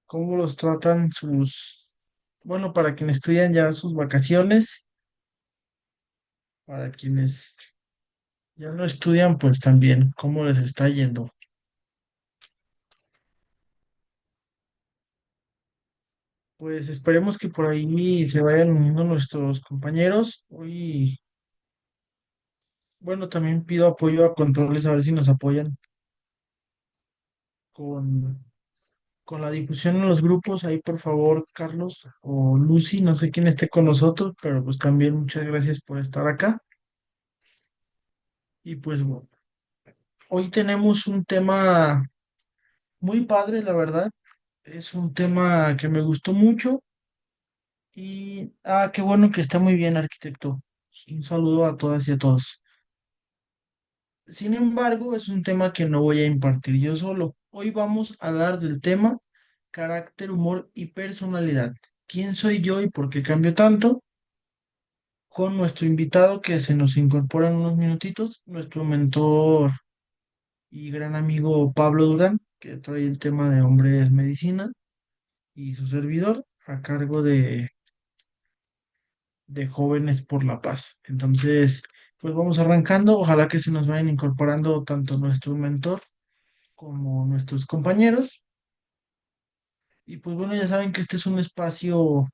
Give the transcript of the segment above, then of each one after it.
cómo los tratan bueno, para quienes estudian ya sus vacaciones, para quienes ya no estudian, pues también, cómo les está yendo. Pues esperemos que por ahí se vayan uniendo nuestros compañeros. Hoy, bueno, también pido apoyo a controles a ver si nos apoyan con, con la difusión en los grupos. Ahí, por favor, Carlos o Lucy, no sé quién esté con nosotros, pero pues también muchas gracias por estar acá. Y pues bueno, hoy tenemos un tema muy padre, la verdad. Es un tema que me gustó mucho qué bueno que está muy bien, arquitecto. Un saludo a todas y a todos. Sin embargo, es un tema que no voy a impartir yo solo. Hoy vamos a hablar del tema carácter, humor y personalidad. ¿Quién soy yo y por qué cambio tanto? Con nuestro invitado que se nos incorpora en unos minutitos, nuestro mentor y gran amigo Pablo Durán, que trae el tema de hombres medicina, y su servidor a cargo de Jóvenes por la Paz. Entonces, pues vamos arrancando. Ojalá que se nos vayan incorporando tanto nuestro mentor como nuestros compañeros. Y pues bueno, ya saben que este es un espacio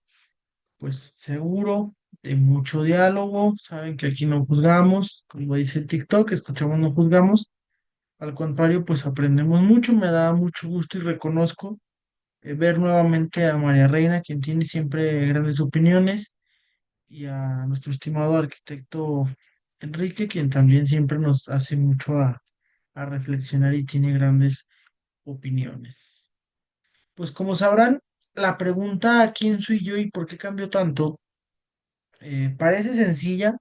pues seguro, de mucho diálogo. Saben que aquí no juzgamos, como dice TikTok, escuchamos, no juzgamos. Al contrario, pues aprendemos mucho. Me da mucho gusto y reconozco ver nuevamente a María Reina, quien tiene siempre grandes opiniones, y a nuestro estimado arquitecto Enrique, quien también siempre nos hace mucho a reflexionar y tiene grandes opiniones. Pues como sabrán, la pregunta ¿a quién soy yo y por qué cambio tanto? Parece sencilla,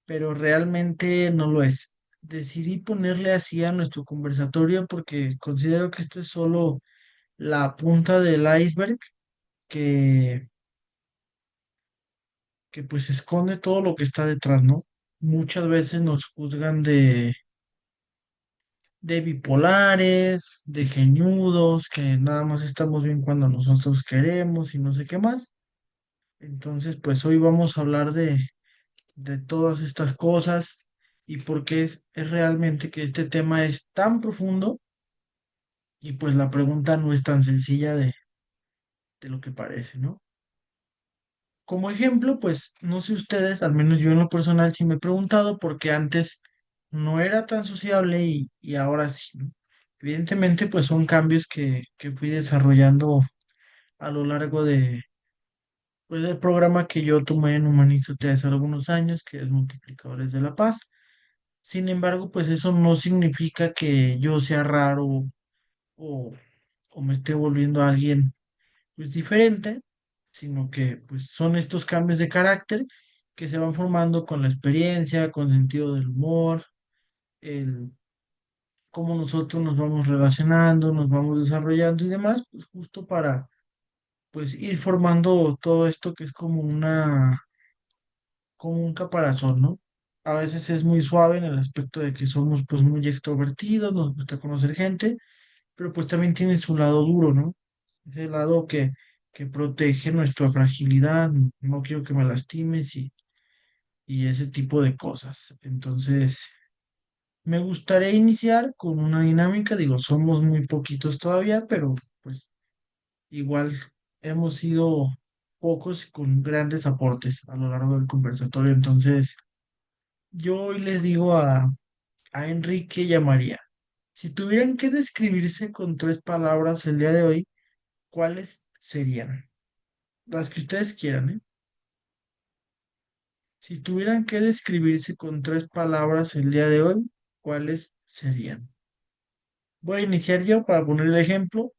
pero realmente no lo es. Decidí ponerle así a nuestro conversatorio porque considero que esto es solo la punta del iceberg que, que pues esconde todo lo que está detrás, ¿no? Muchas veces nos juzgan de bipolares, de geñudos, que nada más estamos bien cuando nosotros queremos y no sé qué más. Entonces, pues hoy vamos a hablar de todas estas cosas y por qué es realmente que este tema es tan profundo y pues la pregunta no es tan sencilla de lo que parece, ¿no? Como ejemplo, pues no sé ustedes, al menos yo en lo personal sí me he preguntado por qué antes no era tan sociable y ahora sí, ¿no? Evidentemente, pues son cambios que fui desarrollando a lo largo pues, del programa que yo tomé en Humanízate hace algunos años, que es Multiplicadores de la Paz. Sin embargo, pues eso no significa que yo sea raro o, o me esté volviendo a alguien pues diferente, sino que pues son estos cambios de carácter que se van formando con la experiencia, con sentido del humor, el cómo nosotros nos vamos relacionando, nos vamos desarrollando y demás, pues justo para pues ir formando todo esto que es como un caparazón, ¿no? A veces es muy suave en el aspecto de que somos pues muy extrovertidos, nos gusta conocer gente, pero pues también tiene su lado duro, ¿no? Ese lado que protege nuestra fragilidad, no quiero que me lastimes y ese tipo de cosas. Entonces, me gustaría iniciar con una dinámica, digo, somos muy poquitos todavía, pero pues igual hemos sido pocos con grandes aportes a lo largo del conversatorio. Entonces, yo hoy les digo a Enrique y a María, si tuvieran que describirse con tres palabras el día de hoy, ¿cuáles serían? Las que ustedes quieran, ¿eh? Si tuvieran que describirse con tres palabras el día de hoy, ¿cuáles serían? Voy a iniciar yo para poner el ejemplo.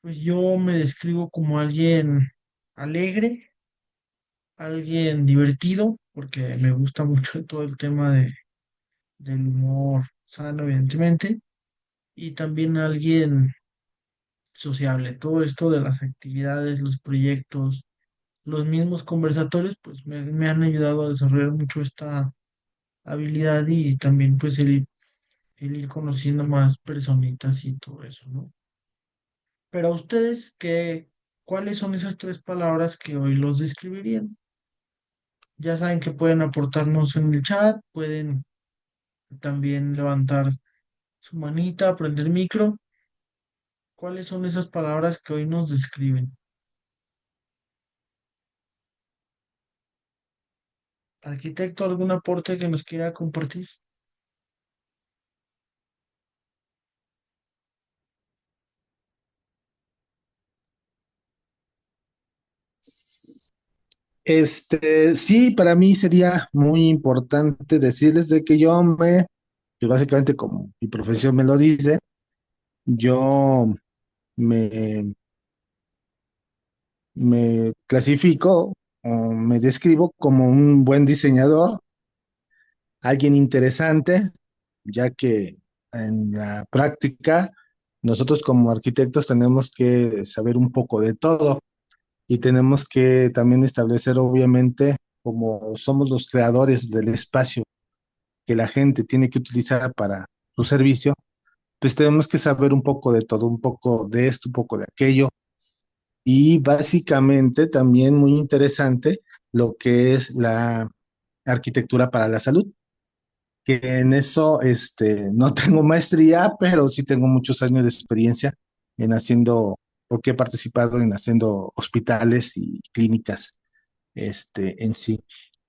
Pues yo me describo como alguien alegre, alguien divertido, porque me gusta mucho todo el tema del humor sano, evidentemente, y también alguien sociable. Todo esto de las actividades, los proyectos, los mismos conversatorios, pues me han ayudado a desarrollar mucho esta habilidad y también pues el ir conociendo más personitas y todo eso, ¿no? Pero a ustedes, ¿cuáles son esas tres palabras que hoy los describirían? Ya saben que pueden aportarnos en el chat, pueden también levantar su manita, prender el micro. ¿Cuáles son esas palabras que hoy nos describen? Arquitecto, ¿algún aporte que nos quiera compartir? Sí, para mí sería muy importante decirles de que que básicamente como mi profesión me lo dice, yo me, me clasifico o me describo como un buen diseñador, alguien interesante, ya que en la práctica nosotros como arquitectos tenemos que saber un poco de todo y tenemos que también establecer, obviamente, como somos los creadores del espacio que la gente tiene que utilizar para su servicio, pues tenemos que saber un poco de todo, un poco de esto, un poco de aquello. Y básicamente también muy interesante lo que es la arquitectura para la salud, que en eso no tengo maestría, pero sí tengo muchos años de experiencia en haciendo, porque he participado en haciendo hospitales y clínicas en sí.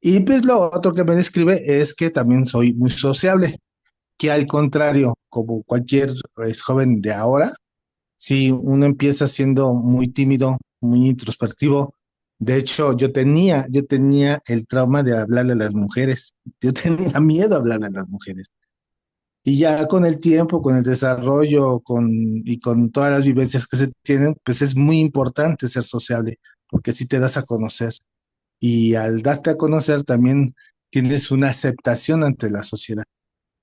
Y pues lo otro que me describe es que también soy muy sociable, que al contrario, como cualquier joven de ahora, si uno empieza siendo muy tímido, muy introspectivo, de hecho yo tenía el trauma de hablarle a las mujeres, yo tenía miedo a hablarle a las mujeres. Y ya con el tiempo, con el desarrollo, y con todas las vivencias que se tienen, pues es muy importante ser sociable, porque así te das a conocer. Y al darte a conocer también tienes una aceptación ante la sociedad.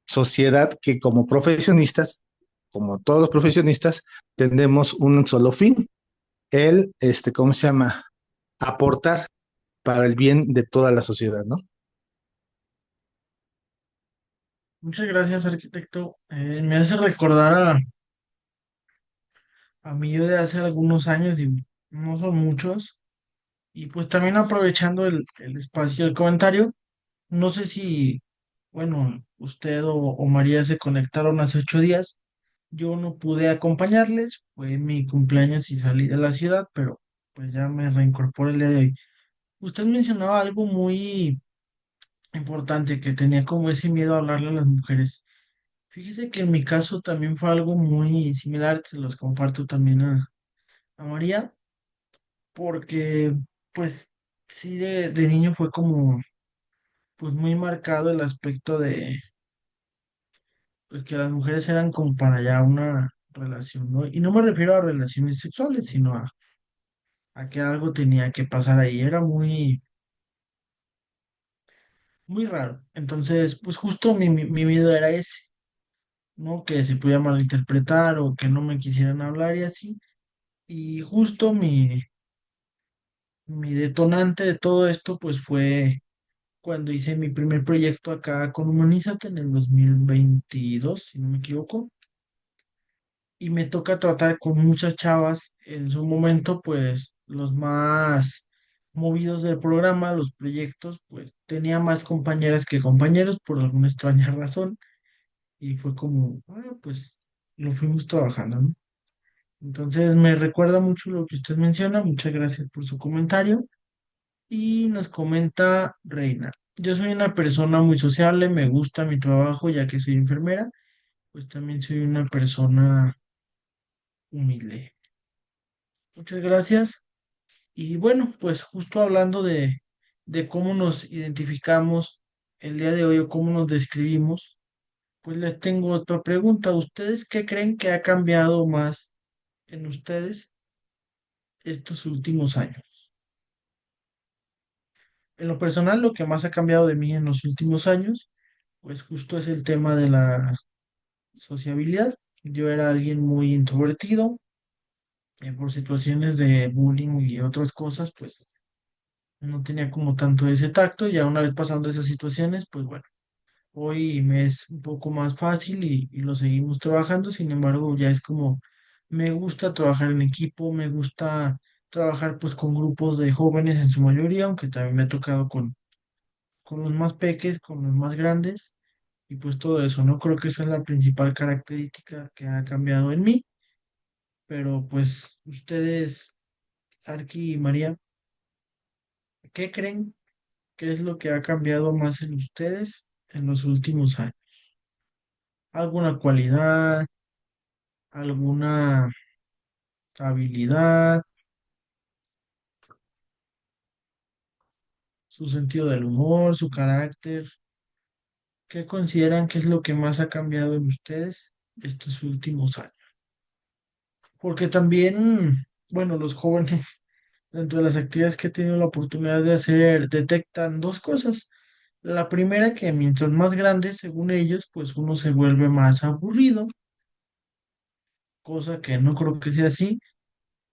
Sociedad que como profesionistas, como todos los profesionistas, tenemos un solo fin, ¿cómo se llama? Aportar para el bien de toda la sociedad, ¿no? Muchas gracias, arquitecto. Me hace recordar a mí yo de hace algunos años, y no son muchos, y pues también aprovechando el espacio del comentario, no sé si, bueno, usted o María se conectaron hace 8 días. Yo no pude acompañarles, fue mi cumpleaños y salí de la ciudad, pero pues ya me reincorporé el día de hoy. Usted mencionaba algo muy importante, que tenía como ese miedo a hablarle a las mujeres. Fíjese que en mi caso también fue algo muy similar, se los comparto también a María, porque pues sí de niño fue como pues muy marcado el aspecto de pues, que las mujeres eran como para allá una relación, ¿no? Y no me refiero a relaciones sexuales, sino a que algo tenía que pasar ahí. Era muy, muy raro. Entonces, pues justo mi miedo era ese, ¿no? Que se pudiera malinterpretar o que no me quisieran hablar y así. Y justo mi detonante de todo esto, pues fue cuando hice mi primer proyecto acá con Humanízate en el 2022 si no me equivoco. Y me toca tratar con muchas chavas. En su momento, pues los más movidos del programa, los proyectos, pues tenía más compañeras que compañeros por alguna extraña razón. Y fue como, pues lo fuimos trabajando, ¿no? Entonces me recuerda mucho lo que usted menciona. Muchas gracias por su comentario. Y nos comenta Reina. Yo soy una persona muy sociable, me gusta mi trabajo ya que soy enfermera, pues también soy una persona humilde. Muchas gracias. Y bueno, pues justo hablando de cómo nos identificamos el día de hoy o cómo nos describimos, pues les tengo otra pregunta. ¿Ustedes qué creen que ha cambiado más en ustedes estos últimos años? En lo personal, lo que más ha cambiado de mí en los últimos años, pues justo es el tema de la sociabilidad. Yo era alguien muy introvertido, por situaciones de bullying y otras cosas, pues no tenía como tanto ese tacto. Ya una vez pasando esas situaciones, pues bueno, hoy me es un poco más fácil y lo seguimos trabajando. Sin embargo, ya es como Me gusta trabajar en equipo, me gusta trabajar pues con grupos de jóvenes en su mayoría, aunque también me ha tocado con los más peques, con los más grandes, y pues todo eso, ¿no? Creo que esa es la principal característica que ha cambiado en mí, pero pues ustedes, Arki y María, ¿qué creen que es lo que ha cambiado más en ustedes en los últimos años? ¿Alguna cualidad, alguna habilidad, su sentido del humor, su carácter? ¿Qué consideran que es lo que más ha cambiado en ustedes estos últimos años? Porque también, bueno, los jóvenes, dentro de las actividades que he tenido la oportunidad de hacer, detectan dos cosas. La primera, que mientras más grandes, según ellos, pues uno se vuelve más aburrido, cosa que no creo que sea así.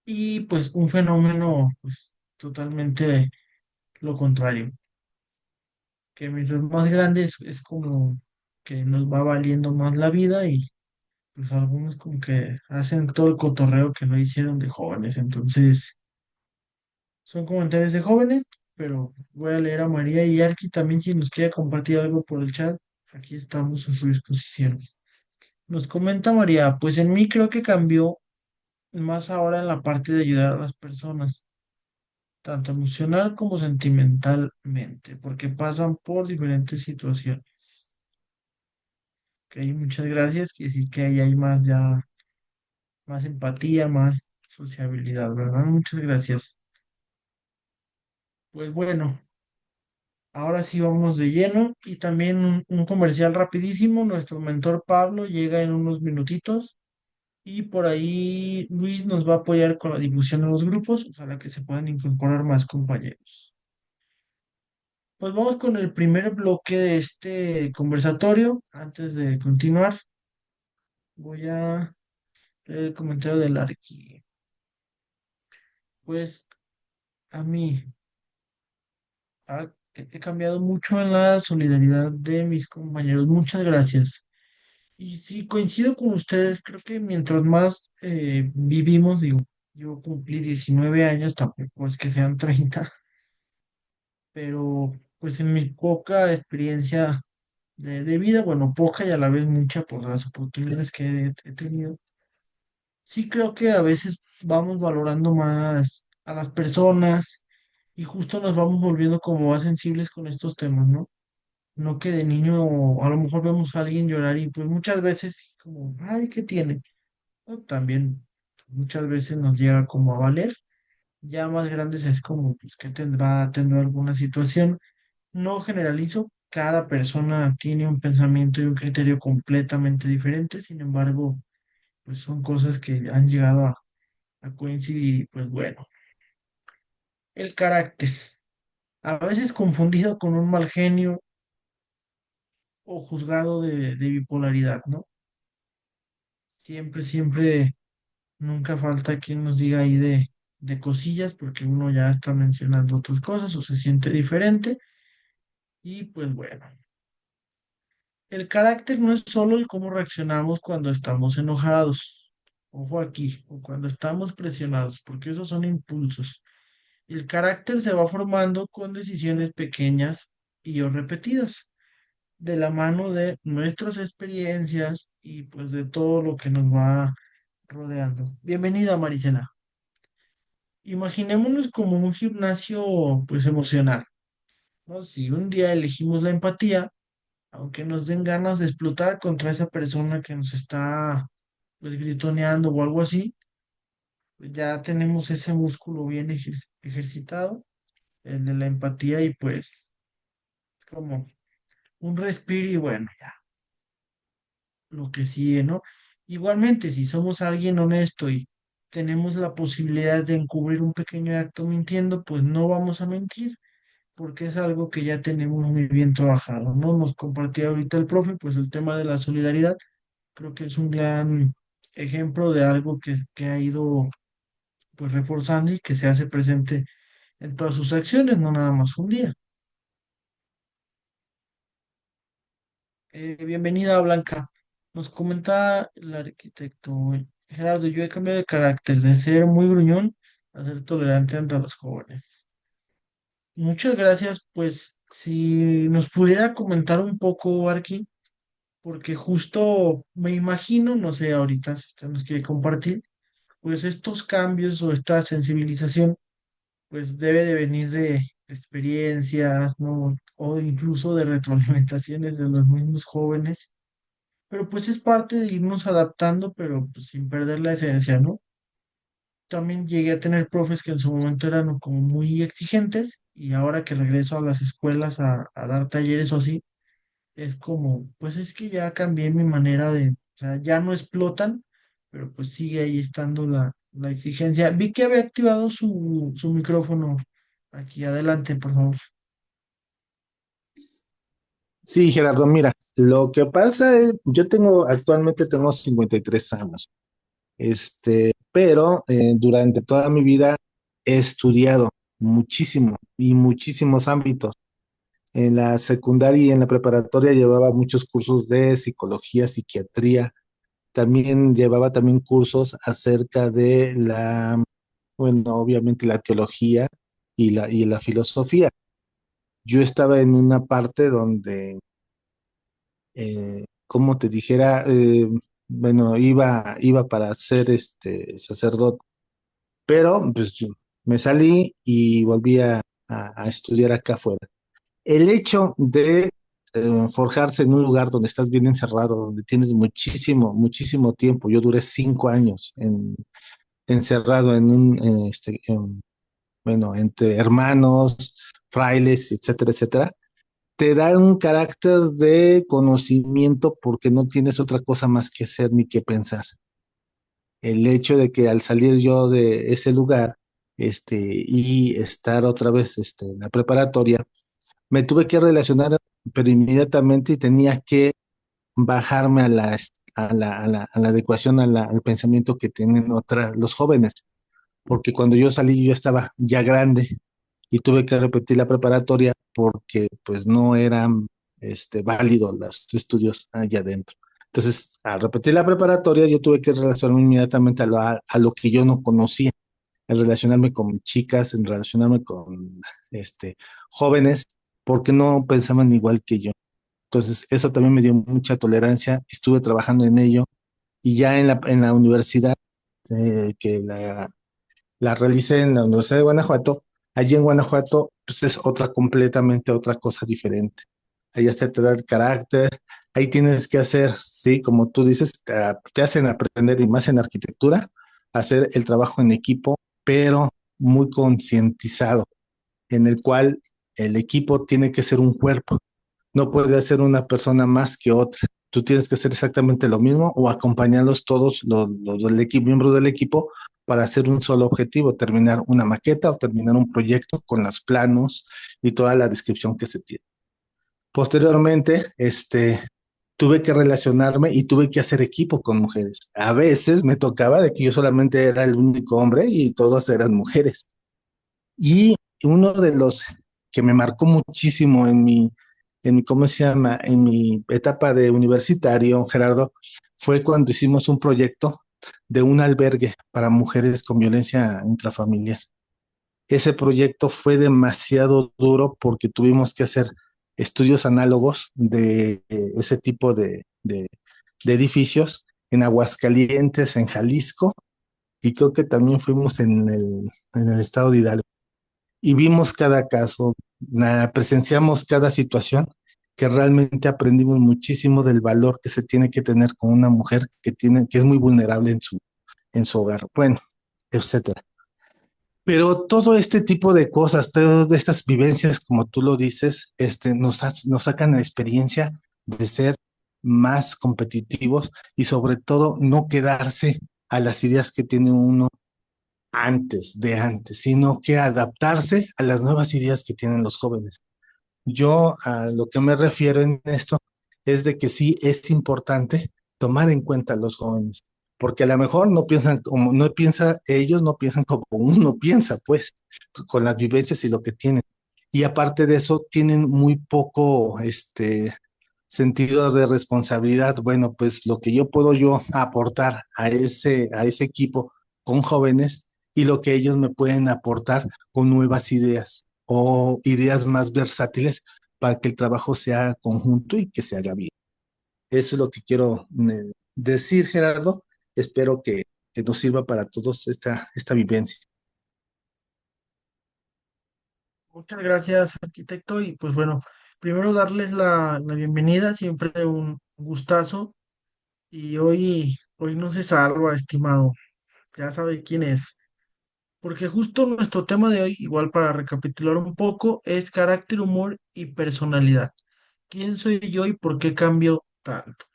Y pues un fenómeno, pues totalmente lo contrario, que mientras más grandes es como que nos va valiendo más la vida y pues algunos como que hacen todo el cotorreo que no hicieron de jóvenes. Entonces, son comentarios de jóvenes, pero voy a leer a María y Arki también si nos quiere compartir algo por el chat. Aquí estamos a su disposición. Nos comenta María, pues en mí creo que cambió más ahora en la parte de ayudar a las personas, tanto emocional como sentimentalmente, porque pasan por diferentes situaciones. Ok, muchas gracias, que sí que ahí hay más ya, más empatía, más sociabilidad, ¿verdad? Muchas gracias. Pues bueno, ahora sí vamos de lleno y también un comercial rapidísimo. Nuestro mentor Pablo llega en unos minutitos y por ahí Luis nos va a apoyar con la difusión de los grupos. Ojalá que se puedan incorporar más compañeros. Pues vamos con el primer bloque de este conversatorio. Antes de continuar, voy a leer el comentario del Arqui. Pues a mí he cambiado mucho en la solidaridad de mis compañeros. Muchas gracias. Y sí, coincido con ustedes, creo que mientras más vivimos, digo, yo cumplí 19 años, tampoco es que sean 30, pero pues en mi poca experiencia de vida, bueno, poca y a la vez mucha por las oportunidades que he tenido, sí creo que a veces vamos valorando más a las personas y justo nos vamos volviendo como más sensibles con estos temas, ¿no? No que de niño a lo mejor vemos a alguien llorar y pues muchas veces sí como, ay, ¿qué tiene? ¿No? También muchas veces nos llega como a valer. Ya más grandes es como pues que tendrá alguna situación. No generalizo, cada persona tiene un pensamiento y un criterio completamente diferente, sin embargo, pues son cosas que han llegado a coincidir y pues bueno, el carácter, a veces confundido con un mal genio o juzgado de bipolaridad, ¿no? Siempre, siempre, nunca falta quien nos diga ahí de cosillas porque uno ya está mencionando otras cosas o se siente diferente y pues bueno, el carácter no es solo el cómo reaccionamos cuando estamos enojados, ojo aquí, o cuando estamos presionados, porque esos son impulsos. El carácter se va formando con decisiones pequeñas y o repetidas, de la mano de nuestras experiencias y pues de todo lo que nos va rodeando. Bienvenida, Marisela. Imaginémonos como un gimnasio pues emocional, ¿no? Si un día elegimos la empatía, aunque nos den ganas de explotar contra esa persona que nos está pues gritoneando o algo así, pues ya tenemos ese músculo bien ejercitado, el de la empatía y pues como un respiro y bueno, ya, lo que sigue, ¿no? Igualmente, si somos alguien honesto y tenemos la posibilidad de encubrir un pequeño acto mintiendo, pues no vamos a mentir porque es algo que ya tenemos muy bien trabajado, ¿no? Nos compartía ahorita el profe, pues el tema de la solidaridad, creo que es un gran ejemplo de algo que ha ido pues reforzando y que se hace presente en todas sus acciones, no nada más un día. Bienvenida, Blanca. Nos comenta el arquitecto. Gerardo, yo he cambiado de carácter de ser muy gruñón a ser tolerante ante los jóvenes. Muchas gracias, pues si nos pudiera comentar un poco, Arki, porque justo me imagino, no sé ahorita si usted nos quiere compartir, pues estos cambios o esta sensibilización, pues debe de venir de experiencias, ¿no? O incluso de retroalimentaciones de los mismos jóvenes, pero pues es parte de irnos adaptando, pero pues, sin perder la esencia, ¿no? También llegué a tener profes que en su momento eran como muy exigentes y ahora que regreso a las escuelas a dar talleres o así, es como, pues es que ya cambié mi manera de, o sea, ya no explotan, pero pues sigue ahí estando la exigencia. Vi que había activado su micrófono. Aquí adelante, por favor. Sí, Gerardo, mira, lo que pasa es, yo actualmente tengo 53 años, pero durante toda mi vida he estudiado muchísimo y muchísimos ámbitos. En la secundaria y en la preparatoria llevaba muchos cursos de psicología, psiquiatría. También llevaba también cursos acerca de bueno, obviamente la teología y la filosofía. Yo estaba en una parte donde, como te dijera, bueno, iba para ser sacerdote, pero pues yo me salí y volví a estudiar acá afuera. El hecho de forjarse en un lugar donde estás bien encerrado, donde tienes muchísimo, muchísimo tiempo. Yo duré 5 años encerrado bueno, entre hermanos, frailes, etcétera, etcétera. Te da un carácter de conocimiento porque no tienes otra cosa más que hacer ni que pensar. El hecho de que al salir yo de ese lugar, y estar otra vez, en la preparatoria, me tuve que relacionar, pero inmediatamente y tenía que bajarme a la adecuación, al pensamiento que tienen los jóvenes, porque cuando yo salí yo estaba ya grande y tuve que repetir la preparatoria porque pues no eran válidos los estudios allá adentro. Entonces, al repetir la preparatoria, yo tuve que relacionarme inmediatamente a lo que yo no conocía, en relacionarme con chicas, en relacionarme con jóvenes, porque no pensaban igual que yo. Entonces, eso también me dio mucha tolerancia, estuve trabajando en ello y ya en la universidad, que la realicé en la Universidad de Guanajuato, allí en Guanajuato, pues es completamente otra cosa diferente. Allá se te da el carácter, ahí tienes que hacer, sí, como tú dices, te hacen aprender y más en arquitectura, hacer el trabajo en equipo, pero muy concientizado, en el cual el equipo tiene que ser un cuerpo, no puede ser una persona más que otra. Tú tienes que hacer exactamente lo mismo o acompañarlos todos los del equipo, miembros del equipo, para hacer un solo objetivo, terminar una maqueta o terminar un proyecto con los planos y toda la descripción que se tiene. Posteriormente, tuve que relacionarme y tuve que hacer equipo con mujeres. A veces me tocaba de que yo solamente era el único hombre y todas eran mujeres. Y uno de los que me marcó muchísimo ¿cómo se llama? En mi etapa de universitario, Gerardo, fue cuando hicimos un proyecto de un albergue para mujeres con violencia intrafamiliar. Ese proyecto fue demasiado duro porque tuvimos que hacer estudios análogos de ese tipo de edificios en Aguascalientes, en Jalisco, y creo que también fuimos en el estado de Hidalgo y vimos cada caso, presenciamos cada situación, que realmente aprendimos muchísimo del valor que se tiene que tener con una mujer que es muy vulnerable en su hogar, bueno, etcétera. Pero todo este tipo de cosas, todas estas vivencias, como tú lo dices, nos sacan la experiencia de ser más competitivos y sobre todo no quedarse a las ideas que tiene uno antes, sino que adaptarse a las nuevas ideas que tienen los jóvenes. Yo a lo que me refiero en esto es de que sí es importante tomar en cuenta a los jóvenes, porque a lo mejor no piensan como, no piensa, ellos no piensan como uno piensa, pues, con las vivencias y lo que tienen. Y aparte de eso, tienen muy poco, sentido de responsabilidad. Bueno, pues lo que yo puedo yo aportar a ese equipo con jóvenes y lo que ellos me pueden aportar con nuevas ideas o ideas más versátiles para que el trabajo sea conjunto y que se haga bien. Eso es lo que quiero decir, Gerardo. Espero que nos sirva para todos esta vivencia. Muchas gracias, arquitecto. Y pues bueno, primero darles la bienvenida, siempre un gustazo. Y hoy no se salva, estimado. Ya sabe quién es. Porque justo nuestro tema de hoy, igual para recapitular un poco, es carácter, humor y personalidad. ¿Quién soy yo y por qué cambio tanto?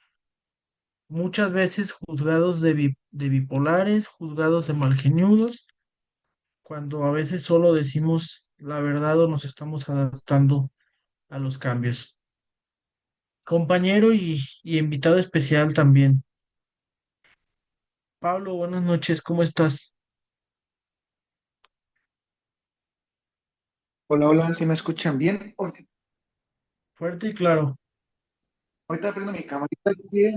Muchas veces juzgados de bipolares, juzgados de malgeniudos, cuando a veces solo decimos la verdad o nos estamos adaptando a los cambios. Compañero y invitado especial también. Pablo, buenas noches, ¿cómo estás? Hola, hola, ¿sí me escuchan bien? Fuerte y claro. Ahorita prendo mi camarita que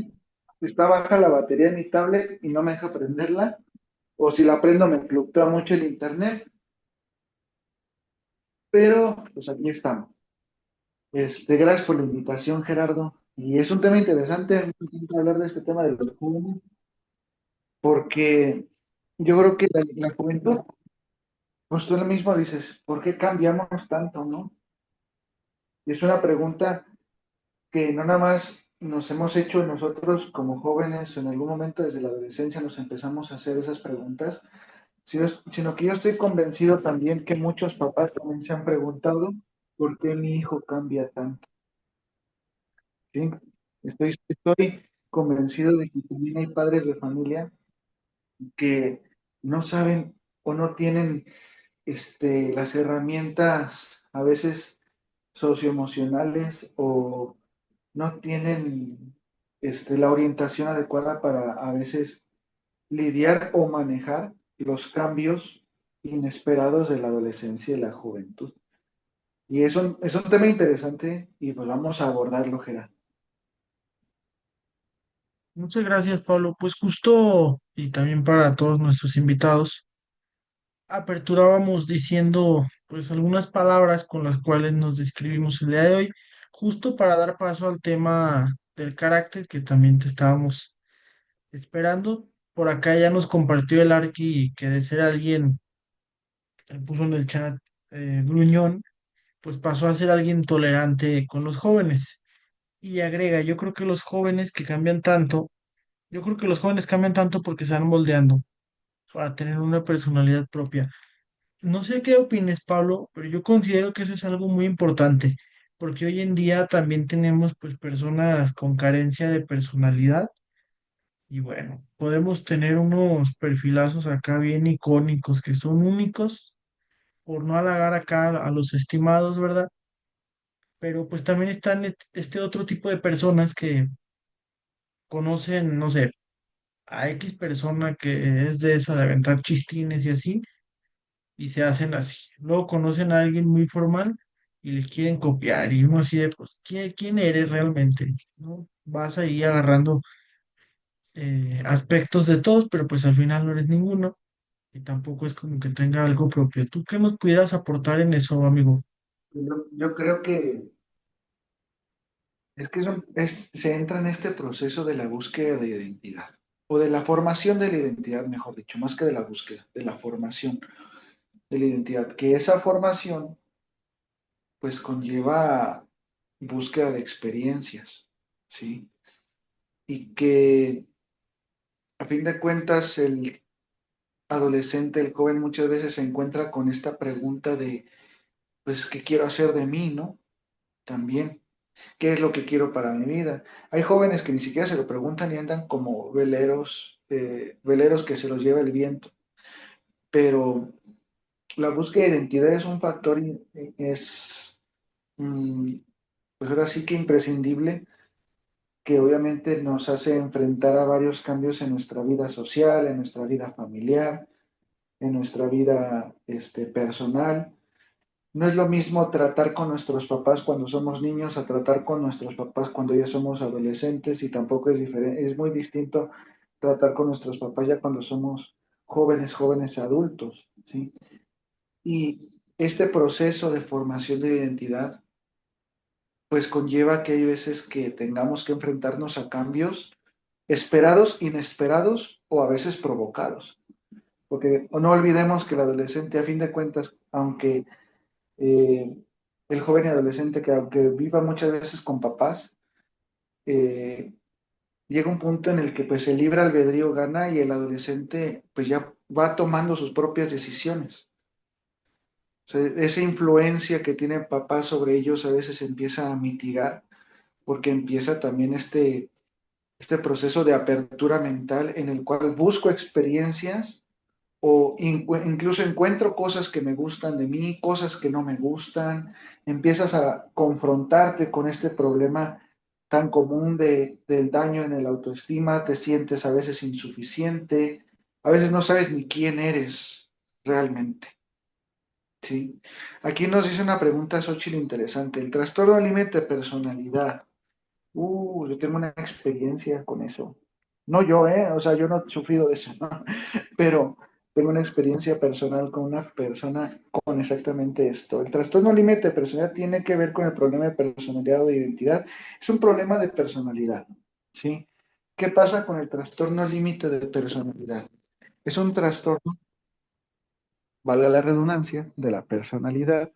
está baja la batería de mi tablet y no me deja prenderla. O si la prendo me fluctúa mucho el internet, pero pues aquí estamos. Gracias por la invitación, Gerardo. Y es un tema interesante, me encanta hablar de este tema de los jóvenes, porque yo creo que la juventud, pues tú lo mismo dices, ¿por qué cambiamos tanto, no? Y es una pregunta que no nada más nos hemos hecho nosotros como jóvenes, en algún momento desde la adolescencia nos empezamos a hacer esas preguntas, sino que yo estoy convencido también que muchos papás también se han preguntado por qué mi hijo cambia tanto, ¿sí? Estoy convencido de que también hay padres de familia que no saben o no tienen las herramientas a veces socioemocionales o no tienen la orientación adecuada para a veces lidiar o manejar los cambios inesperados de la adolescencia y la juventud. Y es un tema interesante y pues vamos a abordarlo, Gerard. Muchas gracias, Pablo. Pues justo, y también para todos nuestros invitados, aperturábamos diciendo pues algunas palabras con las cuales nos describimos el día de hoy, justo para dar paso al tema del carácter que también te estábamos esperando. Por acá ya nos compartió el Arqui que de ser alguien, puso en el chat, gruñón, pues pasó a ser alguien tolerante con los jóvenes. Y agrega, yo creo que los jóvenes que cambian tanto, yo creo que los jóvenes cambian tanto porque se van moldeando para tener una personalidad propia. No sé qué opines, Pablo, pero yo considero que eso es algo muy importante, porque hoy en día también tenemos pues personas con carencia de personalidad y bueno, podemos tener unos perfilazos acá bien icónicos que son únicos, por no halagar acá a los estimados, ¿verdad? Pero pues también están este otro tipo de personas que conocen, no sé, a X persona que es de esa de aventar chistines y así y se hacen así. Luego conocen a alguien muy formal y le quieren copiar y uno así de, pues, ¿quién eres realmente? ¿No? Vas ahí agarrando aspectos de todos, pero pues al final no eres ninguno y tampoco es como que tenga algo propio. ¿Tú qué nos pudieras aportar en eso, amigo? Yo creo que es que se entra en este proceso de la búsqueda de identidad, o de la formación de la identidad, mejor dicho, más que de la búsqueda, de la formación de la identidad, que esa formación pues conlleva búsqueda de experiencias, ¿sí? Y que a fin de cuentas el adolescente, el joven muchas veces se encuentra con esta pregunta de, pues, ¿qué quiero hacer de mí, no? También, ¿qué es lo que quiero para mi vida? Hay jóvenes que ni siquiera se lo preguntan y andan como veleros que se los lleva el viento, pero la búsqueda de identidad es un factor, mm, pues ahora sí que imprescindible, que obviamente nos hace enfrentar a varios cambios en nuestra vida social, en nuestra vida familiar, en nuestra vida personal. No es lo mismo tratar con nuestros papás cuando somos niños a tratar con nuestros papás cuando ya somos adolescentes y tampoco es diferente, es muy distinto tratar con nuestros papás ya cuando somos jóvenes, jóvenes adultos, ¿sí? Y este proceso de formación de identidad, pues conlleva que hay veces que tengamos que enfrentarnos a cambios esperados, inesperados o a veces provocados. Porque no olvidemos que el adolescente, a fin de cuentas, aunque el joven y adolescente, que aunque viva muchas veces con papás, eh, llega un punto en el que pues el libre albedrío gana y el adolescente pues ya va tomando sus propias decisiones. O sea, esa influencia que tiene papá sobre ellos a veces empieza a mitigar porque empieza también este proceso de apertura mental en el cual busco experiencias o incluso encuentro cosas que me gustan de mí, cosas que no me gustan, empiezas a confrontarte con este problema tan común del daño en el autoestima, te sientes a veces insuficiente, a veces no sabes ni quién eres realmente, ¿sí? Aquí nos dice una pregunta, Xochitl, interesante. El trastorno límite de personalidad. Yo tengo una experiencia con eso. No yo, ¿eh? O sea, yo no he sufrido de eso, ¿no? Pero tengo una experiencia personal con una persona con exactamente esto. El trastorno límite de personalidad tiene que ver con el problema de personalidad o de identidad. Es un problema de personalidad, ¿sí? ¿Qué pasa con el trastorno límite de personalidad? Es un trastorno, valga la redundancia, de la personalidad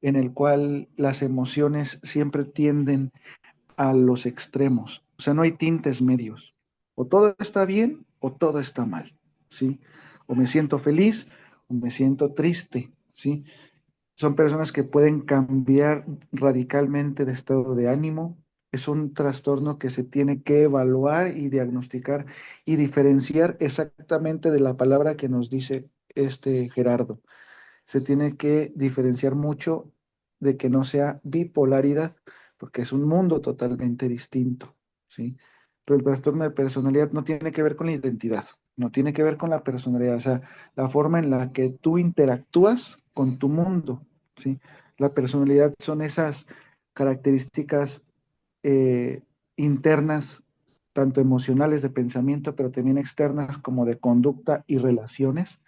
en el cual las emociones siempre tienden a los extremos. O sea, no hay tintes medios. O todo está bien o todo está mal, ¿sí? O me siento feliz o me siento triste, ¿sí? Son personas que pueden cambiar radicalmente de estado de ánimo. Es un trastorno que se tiene que evaluar y diagnosticar y diferenciar exactamente de la palabra que nos dice este Gerardo. Se tiene que diferenciar mucho de que no sea bipolaridad, porque es un mundo totalmente distinto, ¿sí? Pero el trastorno de personalidad no tiene que ver con la identidad, no tiene que ver con la personalidad, o sea, la forma en la que tú interactúas con tu mundo, ¿sí? La personalidad son esas características eh, internas, tanto emocionales de pensamiento, pero también externas como de conducta y relaciones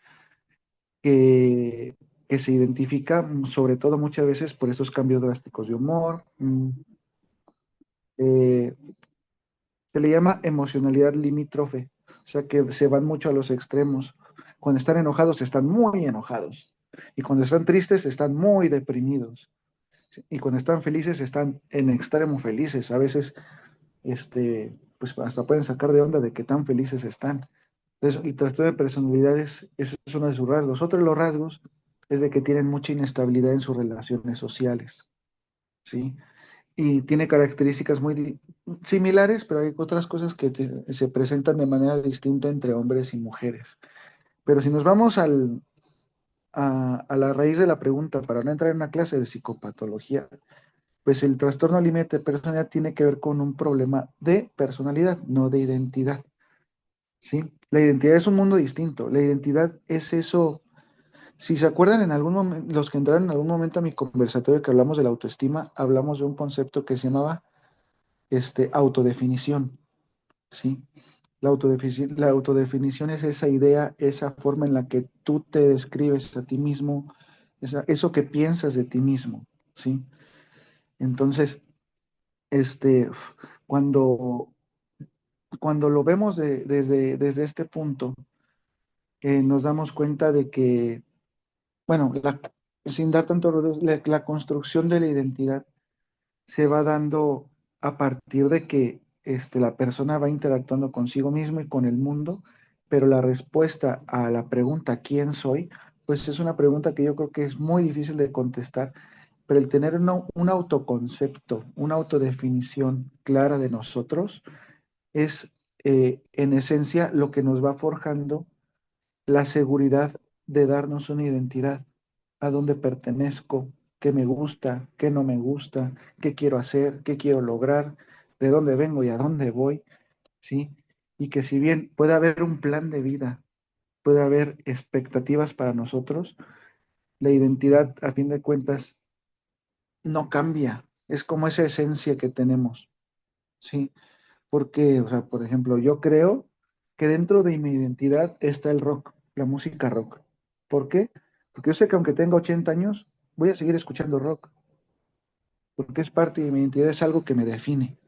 que, que se identifica sobre todo muchas veces por estos cambios drásticos de humor. Eh, Se le llama emocionalidad limítrofe, o sea que se van mucho a los extremos. Cuando están enojados están muy enojados y cuando están tristes están muy deprimidos y cuando están felices están en extremo felices. A veces pues hasta pueden sacar de onda de qué tan felices están. Entonces, el trastorno de personalidades, eso es uno de sus rasgos. Otro de los rasgos es de que tienen mucha inestabilidad en sus relaciones sociales, ¿sí? Y tiene características muy similares, pero hay otras cosas que se presentan de manera distinta entre hombres y mujeres. Pero si nos vamos a la raíz de la pregunta, para no entrar en una clase de psicopatología, pues el trastorno límite de personalidad tiene que ver con un problema de personalidad, no de identidad, ¿sí? La identidad es un mundo distinto. La identidad es eso. Si se acuerdan en algún momento, los que entraron en algún momento a mi conversatorio que hablamos de la autoestima, hablamos de un concepto que se llamaba autodefinición, ¿sí? La autodefinición es esa idea, esa forma en la que tú te describes a ti mismo, eso que piensas de ti mismo, ¿sí? Entonces, este, cuando, cuando lo vemos desde este punto, nos damos cuenta de que, bueno, sin dar tanto rodeos, la construcción de la identidad se va dando a partir de que la persona va interactuando consigo mismo y con el mundo, pero la respuesta a la pregunta ¿quién soy? Pues es una pregunta que yo creo que es muy difícil de contestar, pero el tener un autoconcepto, una autodefinición clara de nosotros es en esencia lo que nos va forjando la seguridad de darnos una identidad, a dónde pertenezco, qué me gusta, qué no me gusta, qué quiero hacer, qué quiero lograr, de dónde vengo y a dónde voy, ¿sí? Y que si bien puede haber un plan de vida, puede haber expectativas para nosotros, La identidad, a fin de cuentas, no cambia. Es como esa esencia que tenemos, ¿sí? Porque, o sea, por ejemplo, yo creo que dentro de mi identidad está el rock, la música rock. ¿Por qué? Porque yo sé que aunque tenga 80 años, voy a seguir escuchando rock, porque es parte de mi identidad, es algo que me define.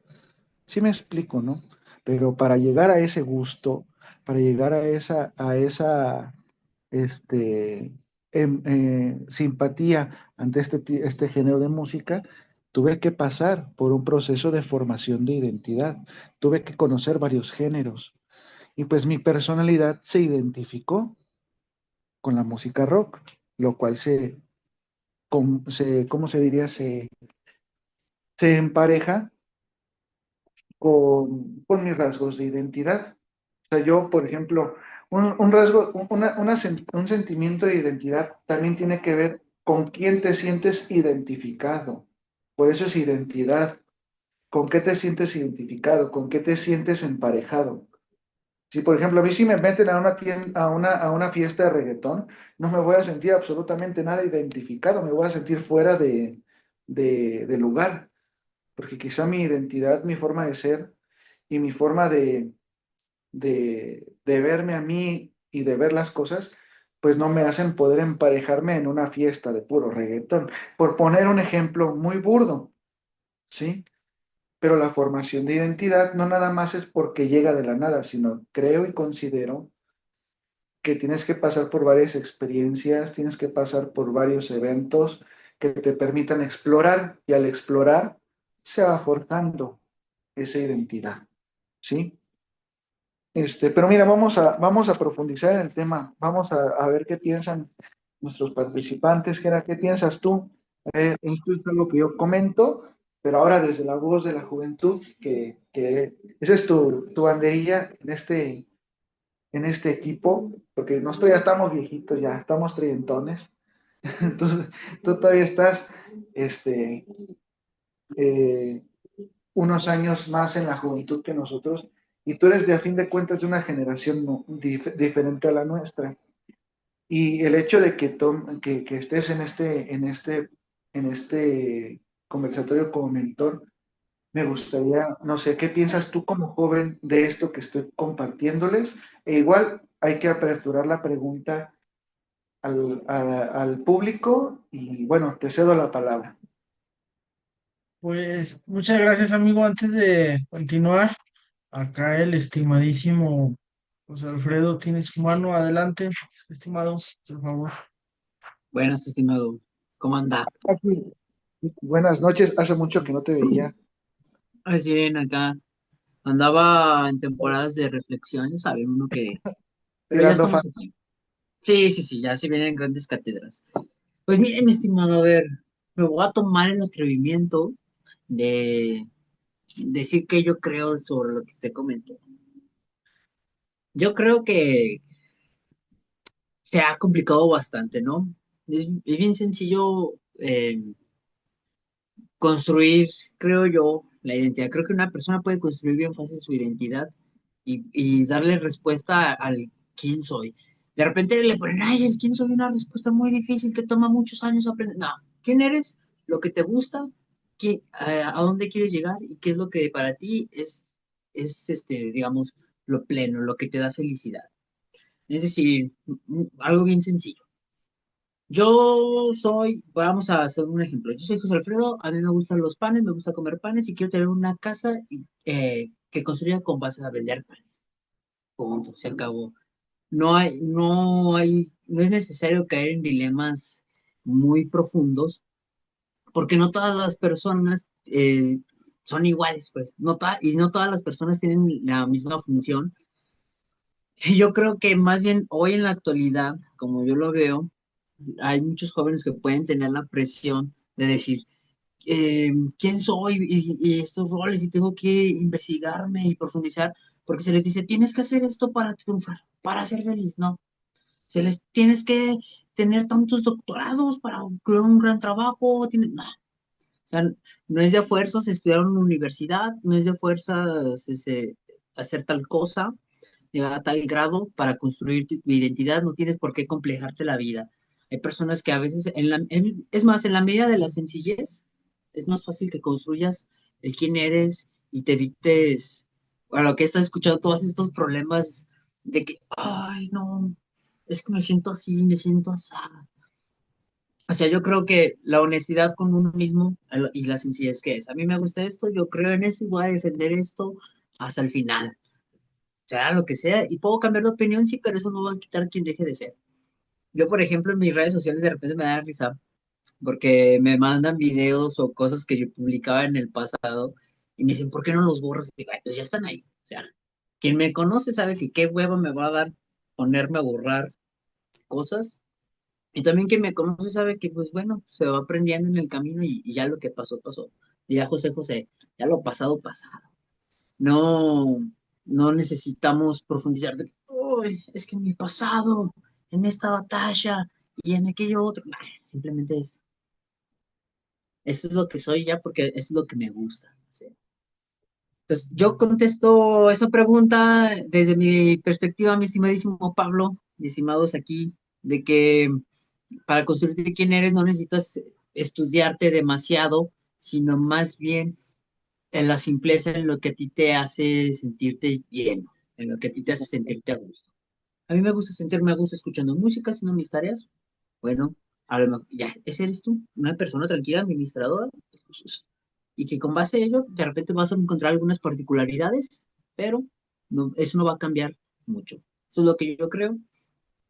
Sí me explico, ¿no? Pero para llegar a ese gusto, para llegar a esa este, simpatía ante este género de música, tuve que pasar por un proceso de formación de identidad, tuve que conocer varios géneros y pues mi personalidad se identificó con la música rock, lo cual ¿cómo se diría? Se empareja con mis rasgos de identidad. O sea, yo, por ejemplo, un rasgo, un sentimiento de identidad también tiene que ver con quién te sientes identificado. Por eso es identidad. ¿Con qué te sientes identificado? ¿Con qué te sientes emparejado? Si, por ejemplo, a mí si me meten a una a una fiesta de reggaetón, no me voy a sentir absolutamente nada identificado, me voy a sentir fuera de lugar, porque quizá mi identidad, mi forma de ser y mi forma de verme a mí y de ver las cosas, pues no me hacen poder emparejarme en una fiesta de puro reggaetón. Por poner un ejemplo muy burdo, ¿sí? Pero la formación de identidad no nada más es porque llega de la nada, sino creo y considero que tienes que pasar por varias experiencias, tienes que pasar por varios eventos que te permitan explorar y al explorar se va forjando esa identidad, ¿sí? Pero mira, vamos a profundizar en el tema, vamos a ver qué piensan nuestros participantes. Gera, ¿qué piensas tú? Esto es algo que yo comento, pero ahora desde la voz de la juventud, que esa es tu banderilla en este equipo, porque nosotros ya estamos viejitos, ya estamos treintones, entonces tú todavía estás este, eh, unos años más en la juventud que nosotros, y tú eres de a fin de cuentas de una generación diferente a la nuestra. Y el hecho de que estés en este conversatorio como mentor, me gustaría, no sé, ¿qué piensas tú como joven de esto que estoy compartiéndoles? E igual hay que aperturar la pregunta al público y bueno, te cedo la palabra. Pues muchas gracias, amigo. Antes de continuar, acá el estimadísimo José Alfredo tiene su mano. Adelante, estimado, por favor. Buenas, estimado. ¿Cómo anda? Aquí, buenas noches, hace mucho que no te veía. Así bien, acá andaba en temporadas de reflexión, ¿saben? Pero ya Tirando estamos aquí. Sí, sí, sí, ya se vienen grandes cátedras. Pues miren, mi estimado, a ver, me voy a tomar el atrevimiento de decir que yo creo sobre lo que usted comentó. Yo creo que se ha complicado bastante, ¿no? Es bien sencillo construir, creo yo, la identidad. Creo que una persona puede construir bien fácil su identidad y darle respuesta al quién soy. De repente le ponen, ay, el quién soy, una respuesta muy difícil que toma muchos años aprender. No, ¿quién eres? Lo que te gusta, a dónde quieres llegar y qué es lo que para ti es digamos, lo pleno, lo que te da felicidad. Es decir, algo bien sencillo. Vamos a hacer un ejemplo. Yo soy José Alfredo, a mí me gustan los panes, me gusta comer panes y quiero tener una casa que construya con base a vender panes. Punto, se acabó. No es necesario caer en dilemas muy profundos, porque no todas las personas son iguales, pues, y no todas las personas tienen la misma función. Yo creo que más bien hoy en la actualidad, como yo lo veo, hay muchos jóvenes que pueden tener la presión de decir, quién soy y estos roles y tengo que investigarme y profundizar, porque se les dice, tienes que hacer esto para triunfar, para ser feliz, ¿no? Tienes que tener tantos doctorados para crear un gran trabajo, no. O sea, no es de fuerzas estudiar en una universidad, no es de fuerzas hacer tal cosa, llegar a tal grado para construir tu identidad, no tienes por qué complejarte la vida. Hay personas que a veces, es más, en la medida de la sencillez, es más fácil que construyas el quién eres y te evites, a lo que estás escuchando, todos estos problemas de que, ay, no, es que me siento así, me siento así. O sea, yo creo que la honestidad con uno mismo y la sencillez que es. A mí me gusta esto, yo creo en eso y voy a defender esto hasta el final. Sea lo que sea, y puedo cambiar de opinión, sí, pero eso no va a quitar quien deje de ser. Yo, por ejemplo, en mis redes sociales de repente me da risa porque me mandan videos o cosas que yo publicaba en el pasado y me dicen, ¿por qué no los borras? Y digo, "Ay, pues ya están ahí. O sea, quien me conoce sabe que qué huevo me va a dar ponerme a borrar cosas. Y también quien me conoce sabe que, pues bueno, se va aprendiendo en el camino y ya lo que pasó, pasó. Y ya José José, ya lo pasado, pasado. No, no necesitamos profundizar de, "Uy, es que mi pasado, en esta batalla y en aquello otro". Nah, simplemente eso es lo que soy ya porque eso es lo que me gusta. ¿Sí? Entonces, yo contesto esa pregunta desde mi perspectiva, mi estimadísimo Pablo, mis estimados aquí, de que para construirte quién eres no necesitas estudiarte demasiado, sino más bien en la simpleza, en lo que a ti te hace sentirte lleno, en lo que a ti te hace sentirte a gusto. A mí me gusta sentirme a gusto escuchando música, haciendo mis tareas. Bueno, a lo mejor, ya, ese eres tú, una persona tranquila, administradora, y que con base a ello, de repente vas a encontrar algunas particularidades, pero no, eso no va a cambiar mucho. Eso es lo que yo creo.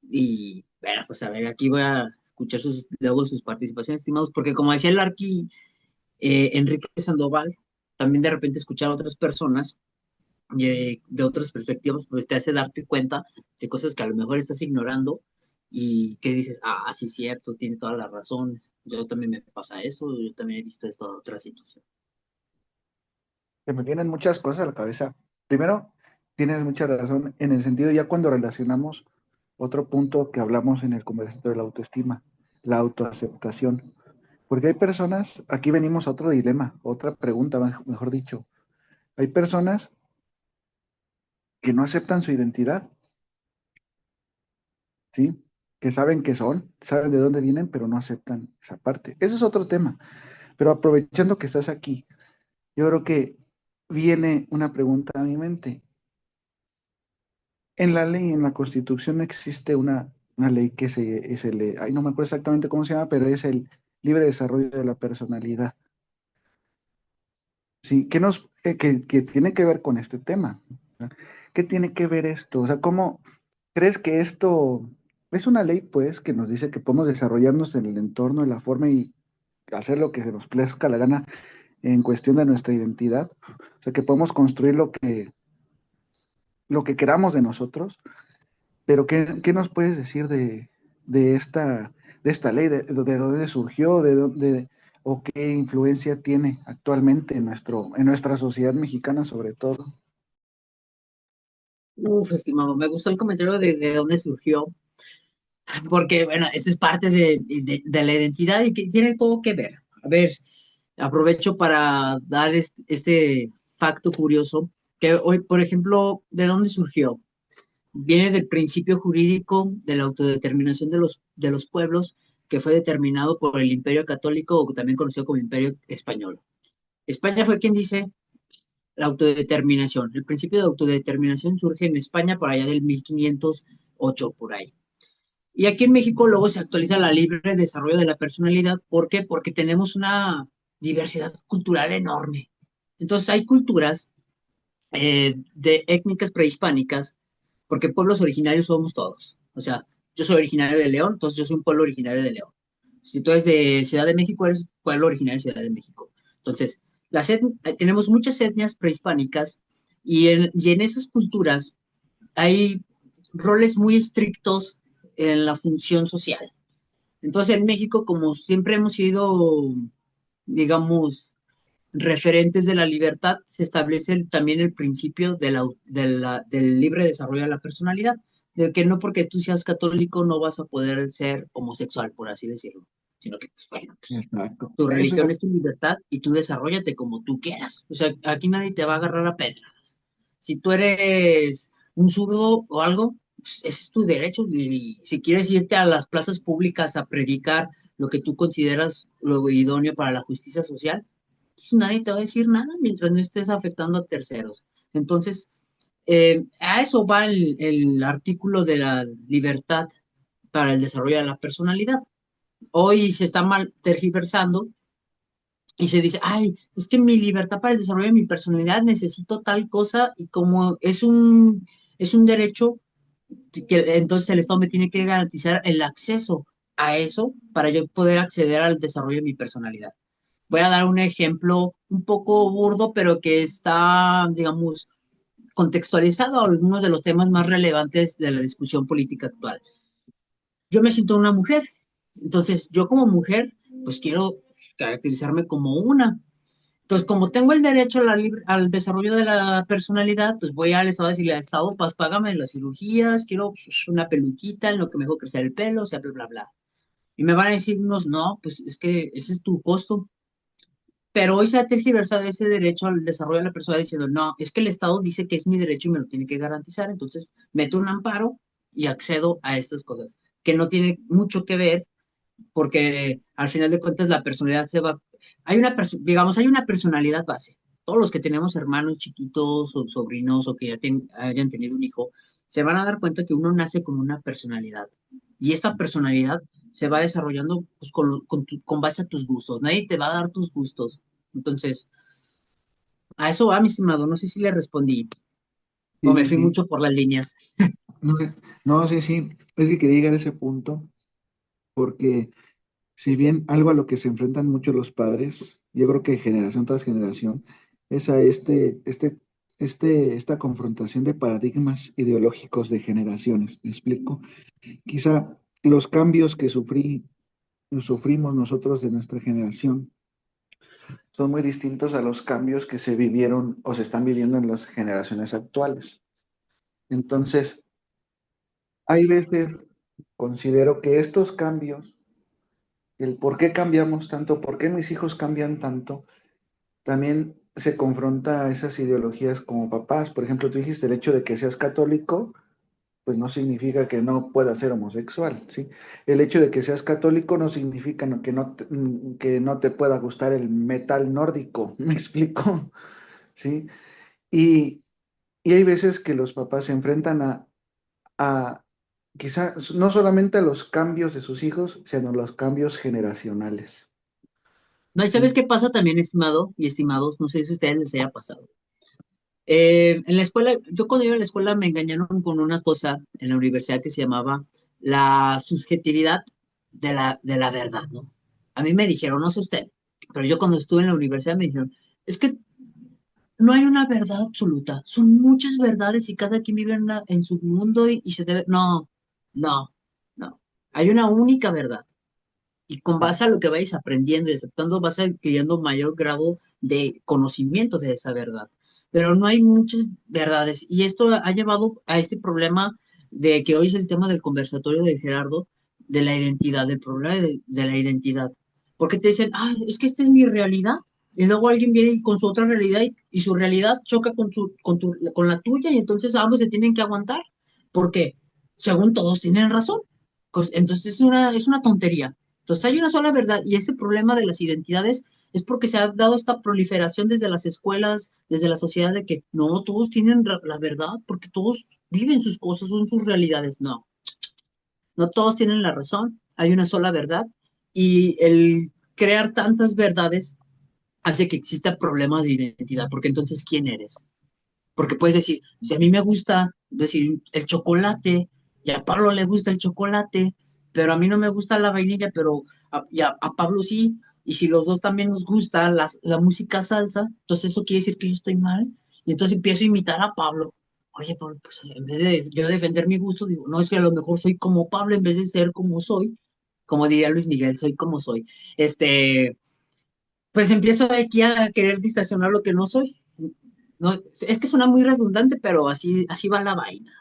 Y, bueno, pues a ver, aquí voy a escuchar luego sus participaciones, estimados, porque como decía el Arqui, Enrique Sandoval, también de repente escuchar a otras personas de otras perspectivas, pues te hace darte cuenta de cosas que a lo mejor estás ignorando y que dices, ah, sí, cierto, tiene todas las razones. Yo también me pasa eso, yo también he visto esta otra situación. Se me vienen muchas cosas a la cabeza. Primero, tienes mucha razón en el sentido ya cuando relacionamos otro punto que hablamos en el conversatorio de la autoestima, la autoaceptación. Porque hay personas, aquí venimos a otro dilema, otra pregunta, mejor dicho. Hay personas que no aceptan su identidad, ¿sí? Que saben que son, saben de dónde vienen, pero no aceptan esa parte. Eso es otro tema. Pero aprovechando que estás aquí, yo creo que viene una pregunta a mi mente. En la ley, en la Constitución existe una ley que se le, ay, no me acuerdo exactamente cómo se llama, pero es el libre desarrollo de la personalidad. Sí, que tiene que ver con este tema. ¿Verdad? ¿Qué tiene que ver esto? O sea, ¿cómo crees que esto es una ley, pues, que nos dice que podemos desarrollarnos en el entorno, en la forma y hacer lo que se nos plazca la gana en cuestión de nuestra identidad? O sea, que podemos construir lo que queramos de nosotros. Pero ¿qué nos puedes decir de esta ley? ¿De dónde surgió? ¿De dónde, o qué influencia tiene actualmente en nuestra sociedad mexicana sobre todo? Uf, estimado, me gustó el comentario de dónde surgió, porque, bueno, esto es parte de la identidad y que tiene todo que ver. A ver, aprovecho para dar este facto curioso, que hoy, por ejemplo, ¿de dónde surgió? Viene del principio jurídico de la autodeterminación de los pueblos que fue determinado por el Imperio Católico o también conocido como Imperio Español. España fue quien dice la autodeterminación. El principio de autodeterminación surge en España por allá del 1508, por ahí. Y aquí en México luego se actualiza la libre desarrollo de la personalidad. ¿Por qué? Porque tenemos una diversidad cultural enorme. Entonces hay culturas de étnicas prehispánicas porque pueblos originarios somos todos. O sea, yo soy originario de León, entonces yo soy un pueblo originario de León. Si tú eres de Ciudad de México, eres pueblo originario de Ciudad de México. Entonces, tenemos muchas etnias prehispánicas y en esas culturas hay roles muy estrictos en la función social. Entonces, en México, como siempre hemos sido, digamos, referentes de la libertad, se establece también el principio del libre desarrollo de la personalidad, de que no porque tú seas católico no vas a poder ser homosexual, por así decirlo, sino que, pues, bueno, pues, Exacto. tu Eso religión ya, es tu libertad y tú desarrollate como tú quieras. O sea, aquí nadie te va a agarrar a pedradas. Si tú eres un zurdo o algo, pues, ese es tu derecho. Y si quieres irte a las plazas públicas a predicar lo que tú consideras lo idóneo para la justicia social, pues nadie te va a decir nada mientras no estés afectando a terceros. Entonces, a eso va el artículo de la libertad para el desarrollo de la personalidad. Hoy se está mal tergiversando y se dice, ay, es que mi libertad para el desarrollo de mi personalidad necesito tal cosa y como es un derecho, que entonces el Estado me tiene que garantizar el acceso a eso para yo poder acceder al desarrollo de mi personalidad. Voy a dar un ejemplo un poco burdo, pero que está, digamos, contextualizado a algunos de los temas más relevantes de la discusión política actual. Yo me siento una mujer, entonces yo como mujer, pues quiero caracterizarme como una. Entonces, como tengo el derecho a al desarrollo de la personalidad, pues voy al Estado a decirle al Estado, pues págame las cirugías, quiero pues, una peluquita en lo que me dejo crecer el pelo, o sea, bla, bla, bla. Y me van a decir unos, no, pues es que ese es tu costo. Pero hoy se ha tergiversado ese derecho al desarrollo de la persona diciendo, no, es que el Estado dice que es mi derecho y me lo tiene que garantizar, entonces meto un amparo y accedo a estas cosas, que no tiene mucho que ver porque al final de cuentas la personalidad se va, digamos, hay una personalidad base. Todos los que tenemos hermanos chiquitos o sobrinos o que ya hayan tenido un hijo, se van a dar cuenta que uno nace con una personalidad. Y esta personalidad se va desarrollando pues, con base a tus gustos. Nadie te va a dar tus gustos. Entonces, a eso va, mi estimado. No sé si le respondí o me Sí, fui sí. mucho por las líneas. No, no, sí, sí. Es que quería llegar a ese punto porque si bien algo a lo que se enfrentan mucho los padres, yo creo que generación tras generación, es a esta confrontación de paradigmas ideológicos de generaciones. ¿Me explico? Quizá los cambios que sufrimos nosotros de nuestra generación son muy distintos a los cambios que se vivieron o se están viviendo en las generaciones actuales. Entonces, hay veces, considero que estos cambios, el por qué cambiamos tanto, por qué mis hijos cambian tanto, también se confronta a esas ideologías como papás. Por ejemplo, tú dijiste el hecho de que seas católico, pues no significa que no puedas ser homosexual, ¿sí? El hecho de que seas católico no significa que no te pueda gustar el metal nórdico, ¿me explico? ¿Sí? Y, y hay veces que los papás se enfrentan a quizás no solamente a los cambios de sus hijos, sino a los cambios generacionales. No, ¿y sabes ¿Sí? qué pasa también, estimado y estimados? No sé si a ustedes les haya pasado. En la escuela, yo cuando iba a la escuela me engañaron con una cosa en la universidad que se llamaba la subjetividad de la verdad, ¿no? A mí me dijeron, no sé usted, pero yo cuando estuve en la universidad me dijeron, es que no hay una verdad absoluta, son muchas verdades y cada quien vive en su mundo y se debe, no, no, no, hay una única verdad. Y con base a lo que vais aprendiendo y aceptando, vas adquiriendo mayor grado de conocimiento de esa verdad. Pero no hay muchas verdades. Y esto ha llevado a este problema de que hoy es el tema del conversatorio de Gerardo, de la identidad, del problema de la identidad. Porque te dicen, ah, es que esta es mi realidad. Y luego alguien viene con su otra realidad y su realidad choca con la tuya y entonces ambos se tienen que aguantar. Porque, según todos, tienen razón. Entonces es una tontería. Entonces hay una sola verdad y este problema de las identidades es porque se ha dado esta proliferación desde las escuelas, desde la sociedad de que no, todos tienen la verdad porque todos viven sus cosas, son sus realidades. No, no todos tienen la razón, hay una sola verdad y el crear tantas verdades hace que exista problemas de identidad, porque entonces, ¿quién eres? Porque puedes decir, si a mí me gusta decir el chocolate, y a Pablo le gusta el chocolate, pero a mí no me gusta la vainilla, pero a Pablo sí, y si los dos también nos gusta la música salsa, entonces eso quiere decir que yo estoy mal, y entonces empiezo a imitar a Pablo. Oye, Pablo, pues en vez de yo defender mi gusto, digo, no, es que a lo mejor soy como Pablo en vez de ser como soy, como diría Luis Miguel, soy como soy. Pues empiezo aquí a querer distorsionar lo que no soy. No, es que suena muy redundante, pero así va la vaina.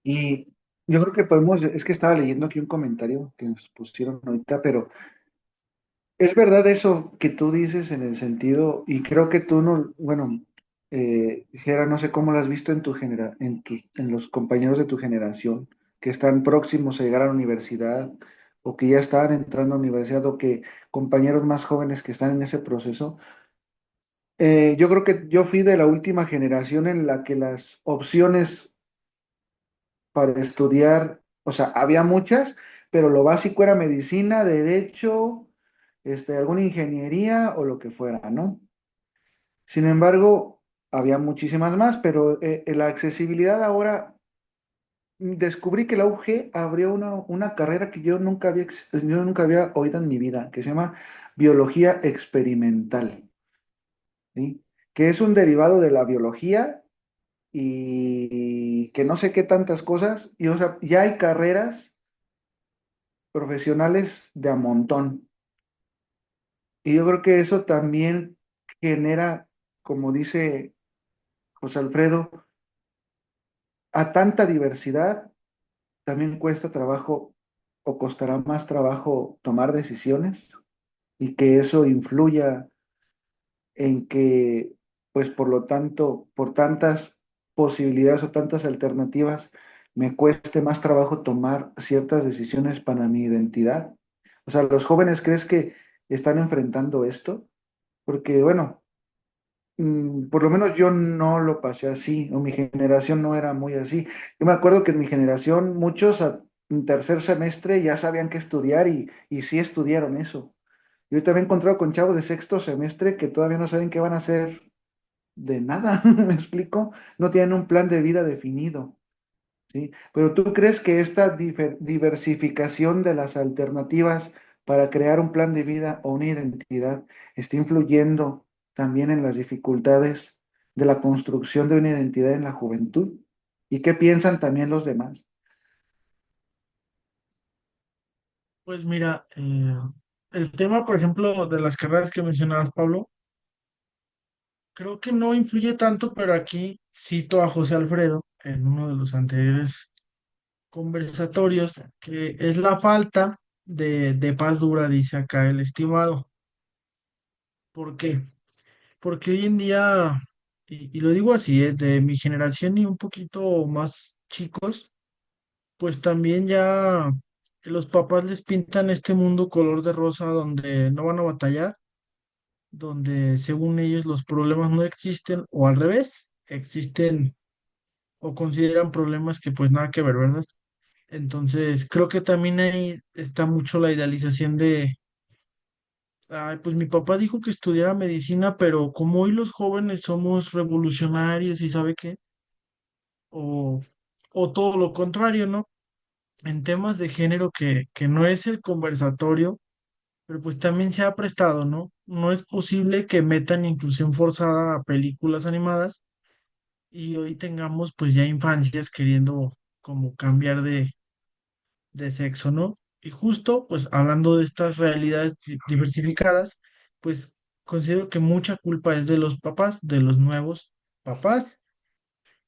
Y yo creo que podemos, es que estaba leyendo aquí un comentario que nos pusieron ahorita, pero es verdad eso que tú dices en el sentido, y creo que tú no, bueno, Gera, no sé cómo lo has visto en los compañeros de tu generación que están próximos a llegar a la universidad o que ya están entrando a la universidad o que compañeros más jóvenes que están en ese proceso. Yo creo que yo fui de la última generación en la que las opciones para estudiar, o sea, había muchas, pero lo básico era medicina, derecho, alguna ingeniería o lo que fuera, ¿no? Sin embargo, había muchísimas más, pero la accesibilidad ahora, descubrí que la UG abrió una carrera que yo nunca había oído en mi vida, que se llama biología experimental, ¿sí? Que es un derivado de la biología y que no sé qué tantas cosas, y o sea, ya hay carreras profesionales de a montón. Y yo creo que eso también genera, como dice José Alfredo, a tanta diversidad también cuesta trabajo o costará más trabajo tomar decisiones y que eso influya en que, pues por lo tanto, por tantas posibilidades o tantas alternativas, me cueste más trabajo tomar ciertas decisiones para mi identidad. O sea, ¿los jóvenes crees que están enfrentando esto? Porque, bueno, por lo menos yo no lo pasé así, o mi generación no era muy así. Yo me acuerdo que en mi generación muchos en tercer semestre ya sabían qué estudiar y sí estudiaron eso. Yo también he encontrado con chavos de sexto semestre que todavía no saben qué van a hacer de nada, ¿me explico? No tienen un plan de vida definido, ¿sí? Pero ¿tú crees que esta diversificación de las alternativas para crear un plan de vida o una identidad está influyendo también en las dificultades de la construcción de una identidad en la juventud? ¿Y qué piensan también los demás? Pues mira, el tema, por ejemplo, de las carreras que mencionabas, Pablo, creo que no influye tanto, pero aquí cito a José Alfredo en uno de los anteriores conversatorios, que es la falta de paz dura, dice acá el estimado. ¿Por qué? Porque hoy en día, y lo digo así, de mi generación y un poquito más chicos, pues también ya los papás les pintan este mundo color de rosa donde no van a batallar, donde según ellos los problemas no existen, o al revés, existen o consideran problemas que pues nada que ver, ¿verdad? Entonces, creo que también ahí está mucho la idealización de, ay, pues mi papá dijo que estudiara medicina, pero como hoy los jóvenes somos revolucionarios y sabe qué, o, o todo lo contrario, ¿no? En temas de género que no es el conversatorio, pero pues también se ha prestado, ¿no? No es posible que metan inclusión forzada a películas animadas y hoy tengamos pues ya infancias queriendo como cambiar de sexo, ¿no? Y justo, pues hablando de estas realidades diversificadas, pues considero que mucha culpa es de los papás, de los nuevos papás,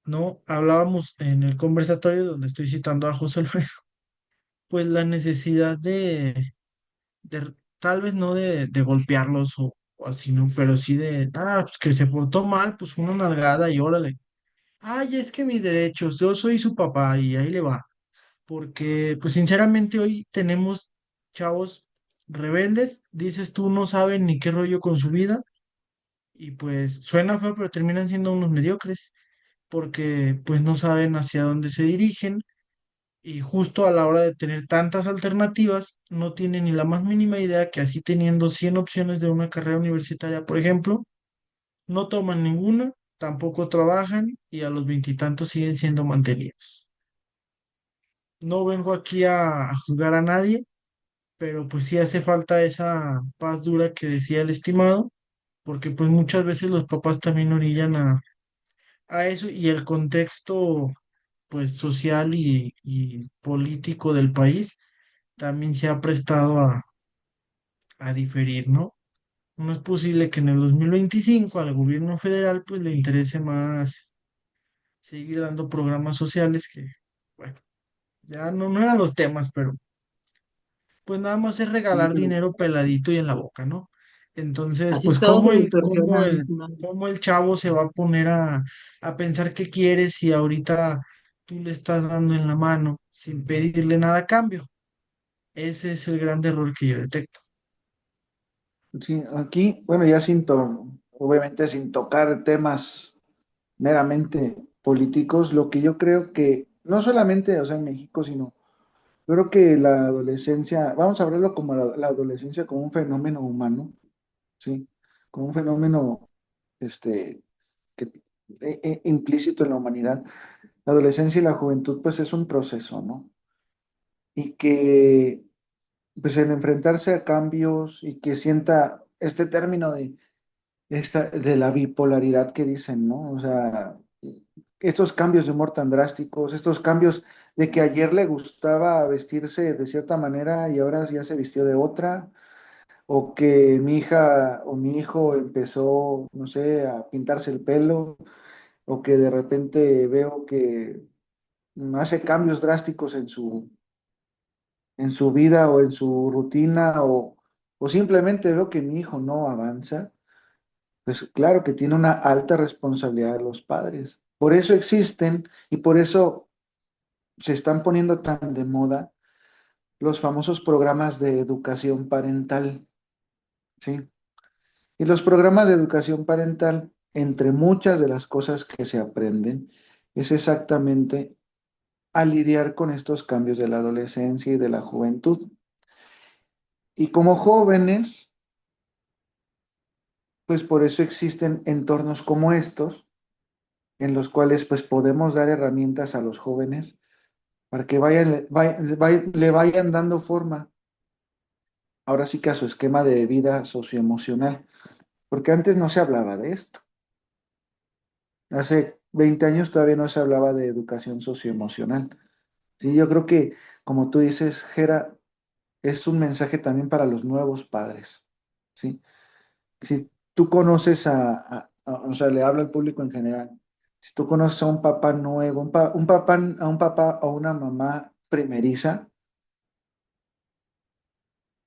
¿no? Hablábamos en el conversatorio donde estoy citando a José Alfredo, pues la necesidad tal vez no de golpearlos o así, ¿no? Pero sí pues que se portó mal, pues una nalgada y órale. Ay, es que mis derechos, yo soy su papá y ahí le va. Porque pues sinceramente hoy tenemos chavos rebeldes, dices tú, no saben ni qué rollo con su vida y pues suena feo, pero terminan siendo unos mediocres porque pues no saben hacia dónde se dirigen y justo a la hora de tener tantas alternativas no tienen ni la más mínima idea que así teniendo 100 opciones de una carrera universitaria, por ejemplo, no toman ninguna, tampoco trabajan y a los veintitantos siguen siendo mantenidos. No vengo aquí a juzgar a nadie, pero pues sí hace falta esa paz dura que decía el estimado, porque pues muchas veces los papás también orillan a eso y el contexto pues social y político del país también se ha prestado a diferir, ¿no? No es posible que en el 2025 al gobierno federal pues le interese más seguir dando programas sociales que, bueno, ya no eran los temas, pero pues nada más es regalar dinero peladito y en la boca, ¿no? Entonces, Así pues, todo se distorsiona, mi estimado. cómo el chavo se va a poner a pensar qué quiere si ahorita tú le estás dando en la mano sin pedirle nada a cambio? Ese es el gran error que yo detecto. Sí, aquí, bueno, ya obviamente sin tocar temas meramente políticos, lo que yo creo que, no solamente, o sea, en México, sino, yo creo que la adolescencia, vamos a verlo como la adolescencia como un fenómeno humano, ¿sí? Como un fenómeno, este, que, implícito en la humanidad. La adolescencia y la juventud, pues es un proceso, ¿no? Y que, pues el enfrentarse a cambios y que sienta este término de la bipolaridad que dicen, ¿no? O sea, estos cambios de humor tan drásticos, estos cambios de que ayer le gustaba vestirse de cierta manera y ahora ya se vistió de otra, o que mi hija o mi hijo empezó, no sé, a pintarse el pelo, o que de repente veo que hace cambios drásticos en su vida o en su rutina, o simplemente veo que mi hijo no avanza. Pues claro que tiene una alta responsabilidad de los padres. Por eso existen y por eso se están poniendo tan de moda los famosos programas de educación parental, ¿sí? Y los programas de educación parental, entre muchas de las cosas que se aprenden, es exactamente a lidiar con estos cambios de la adolescencia y de la juventud. Y como jóvenes, pues por eso existen entornos como estos, en los cuales pues podemos dar herramientas a los jóvenes para que le vayan dando forma, ahora sí que a su esquema de vida socioemocional, porque antes no se hablaba de esto. Hace 20 años todavía no se hablaba de educación socioemocional. Sí, yo creo que, como tú dices, Gera, es un mensaje también para los nuevos padres. ¿Sí? Si tú conoces o sea, le hablo al público en general, si tú conoces a un papá nuevo, a un papá o una mamá primeriza,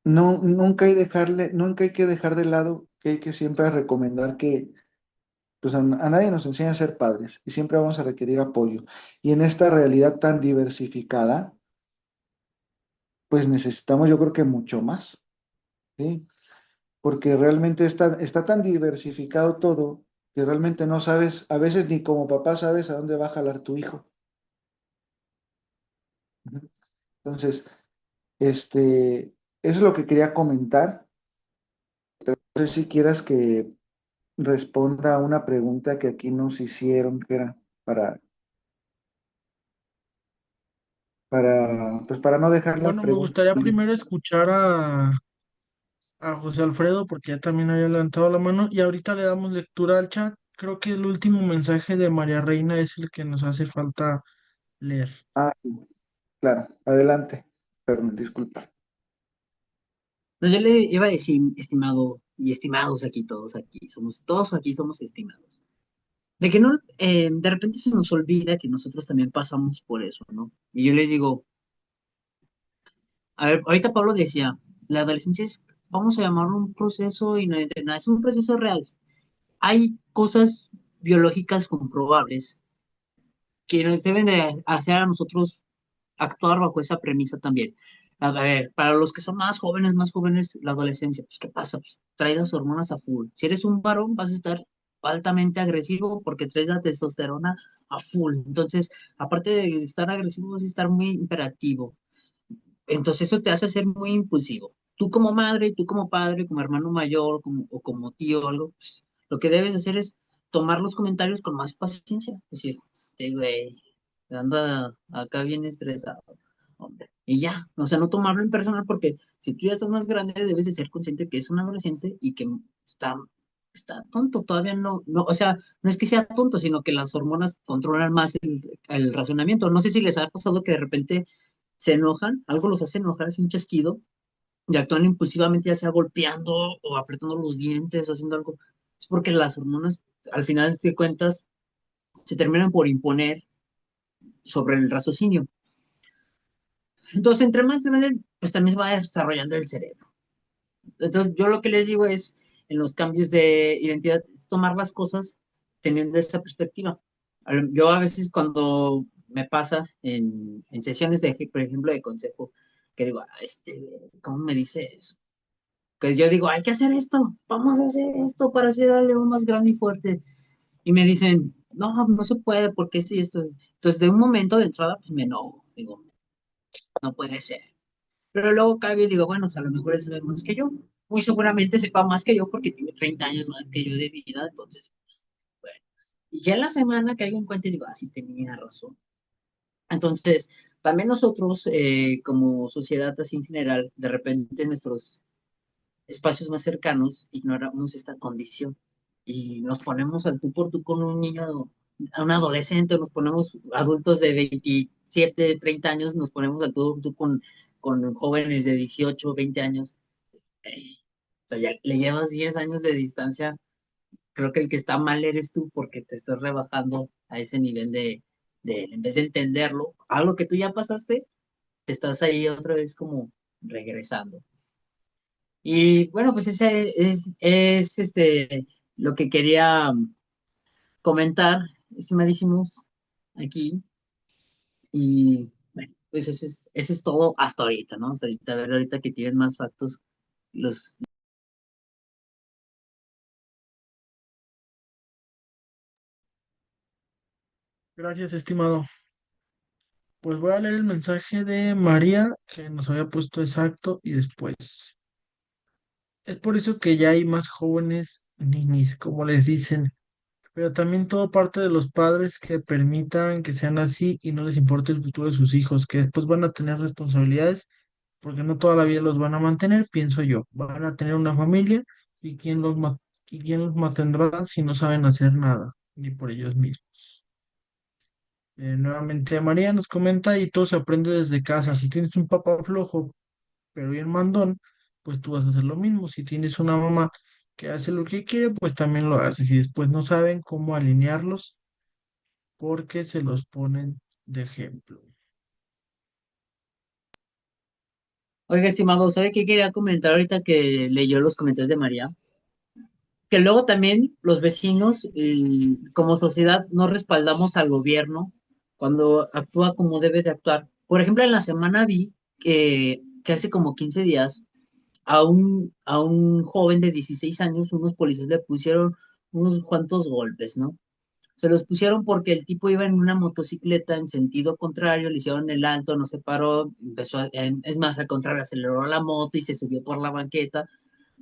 no, nunca hay que dejar de lado que hay que siempre recomendar que pues a nadie nos enseña a ser padres y siempre vamos a requerir apoyo. Y en esta realidad tan diversificada, pues necesitamos yo creo que mucho más, ¿sí? Porque realmente está tan diversificado todo que realmente no sabes, a veces ni como papá sabes a dónde va a jalar tu hijo. Ujú. Entonces, eso es lo que quería comentar. No sé si quieras que responda a una pregunta que aquí nos hicieron, que era para, pues para no dejar la Bueno, me pregunta. gustaría primero escuchar a José Alfredo porque ya también había levantado la mano y ahorita le damos lectura al chat. Creo que el último mensaje de María Reina es el que nos hace falta leer. Ah, sí, claro, adelante. Perdón, disculpa. Pues yo le iba a decir, estimado y estimados aquí, todos aquí somos estimados. De que no, de repente se nos olvida que nosotros también pasamos por eso, ¿no? Y yo les digo, a ver, ahorita Pablo decía, la adolescencia es, vamos a llamarlo un proceso y no es nada, es un proceso real. Hay cosas biológicas comprobables que nos deben de hacer a nosotros actuar bajo esa premisa también. A ver, para los que son más jóvenes, la adolescencia, pues ¿qué pasa? Pues traes las hormonas a full. Si eres un varón, vas a estar altamente agresivo porque traes la testosterona a full. Entonces, aparte de estar agresivo, vas a estar muy imperativo. Entonces, eso te hace ser muy impulsivo. Tú como madre, tú como padre, como hermano mayor o como tío o algo, pues, lo que debes hacer es tomar los comentarios con más paciencia. Es decir, este güey anda acá bien estresado, hombre. Y ya, o sea, no tomarlo en personal porque si tú ya estás más grande, debes de ser consciente que es un adolescente y que está, está tonto, todavía no, o sea, no es que sea tonto, sino que las hormonas controlan más el razonamiento. No sé si les ha pasado que de repente se enojan, algo los hace enojar, es un chasquido, y actúan impulsivamente, ya sea golpeando o apretando los dientes o haciendo algo. Es porque las hormonas, al final de cuentas, se terminan por imponer sobre el raciocinio. Entonces, entre más grande, pues también se va desarrollando el cerebro. Entonces, yo lo que les digo es, en los cambios de identidad, es tomar las cosas teniendo esa perspectiva. Yo a veces cuando me pasa en sesiones de, por ejemplo, de consejo, que digo, ¿cómo me dice eso? Que yo digo, hay que hacer esto, vamos a hacer esto para hacer algo más grande y fuerte. Y me dicen, no, no se puede porque esto y esto. Entonces, de un momento de entrada, pues me enojo, digo, no puede ser. Pero luego caigo y digo, bueno, pues, a lo mejor él sabe más que yo. Muy seguramente sepa más que yo porque tiene 30 años más que yo de vida, entonces, pues, bueno. Y ya en la semana caigo en cuenta y digo, ah, sí tenía razón. Entonces, también nosotros, como sociedad así en general, de repente nuestros espacios más cercanos ignoramos esta condición y nos ponemos al tú por tú con un niño, a un adolescente, nos ponemos adultos de 27 30 años, nos ponemos al tú por tú con jóvenes de 18 20 años. O sea, ya le llevas 10 años de distancia. Creo que el que está mal eres tú porque te estás rebajando a ese nivel de en vez de entenderlo, algo que tú ya pasaste, te estás ahí otra vez como regresando. Y bueno, pues ese es lo que quería comentar, estimadísimos, aquí. Y bueno, pues eso es todo hasta ahorita, ¿no? Hasta ahorita, a ver, ahorita que tienen más factos, los... Gracias, estimado. Pues voy a leer el mensaje de María que nos había puesto exacto y después. Es por eso que ya hay más jóvenes ninis, como les dicen, pero también todo parte de los padres que permitan que sean así y no les importe el futuro de sus hijos, que después van a tener responsabilidades, porque no toda la vida los van a mantener, pienso yo. Van a tener una familia y quién los mantendrá si no saben hacer nada, ni por ellos mismos. Nuevamente María nos comenta y todo se aprende desde casa. Si tienes un papá flojo, pero bien mandón, pues tú vas a hacer lo mismo. Si tienes una mamá que hace lo que quiere, pues también lo haces. Y después no saben cómo alinearlos porque se los ponen de ejemplo. Oiga, estimado, ¿sabe qué quería comentar ahorita que leyó los comentarios de María? Que luego también los vecinos, como sociedad, no respaldamos al gobierno cuando actúa como debe de actuar. Por ejemplo, en la semana vi que hace como 15 días a un joven de 16 años, unos policías le pusieron unos cuantos golpes, ¿no? Se los pusieron porque el tipo iba en una motocicleta en sentido contrario, le hicieron el alto, no se paró, es más, al contrario, aceleró la moto y se subió por la banqueta.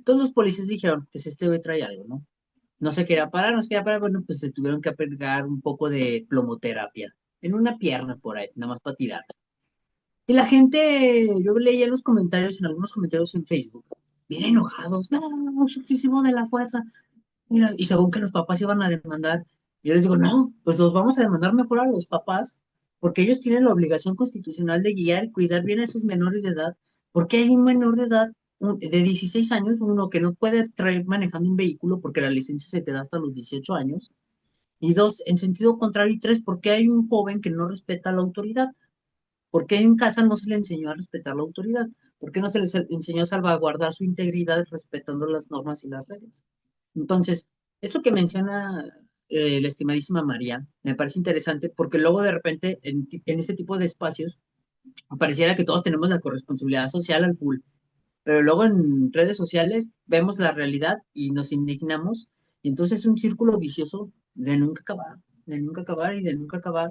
Todos los policías dijeron, pues este güey trae algo, ¿no? No se quería parar, no se quería parar, bueno, pues se tuvieron que aplicar un poco de plomoterapia en una pierna por ahí, nada más para tirar. Y la gente, yo leía en los comentarios, en algunos comentarios en Facebook, bien enojados, no, muchísimo de la fuerza. Mira, y según que los papás iban a demandar, yo les digo, no, pues los vamos a demandar mejor a los papás, porque ellos tienen la obligación constitucional de guiar y cuidar bien a esos menores de edad, porque hay un menor de edad de 16 años, uno que no puede traer manejando un vehículo porque la licencia se te da hasta los 18 años, y dos, en sentido contrario, y tres, porque hay un joven que no respeta la autoridad, porque en casa no se le enseñó a respetar la autoridad, porque no se les enseñó a salvaguardar su integridad respetando las normas y las reglas. Entonces, eso que menciona la estimadísima María me parece interesante porque luego de repente en este tipo de espacios pareciera que todos tenemos la corresponsabilidad social al full, pero luego en redes sociales vemos la realidad y nos indignamos y entonces es un círculo vicioso de nunca acabar, de nunca acabar y de nunca acabar.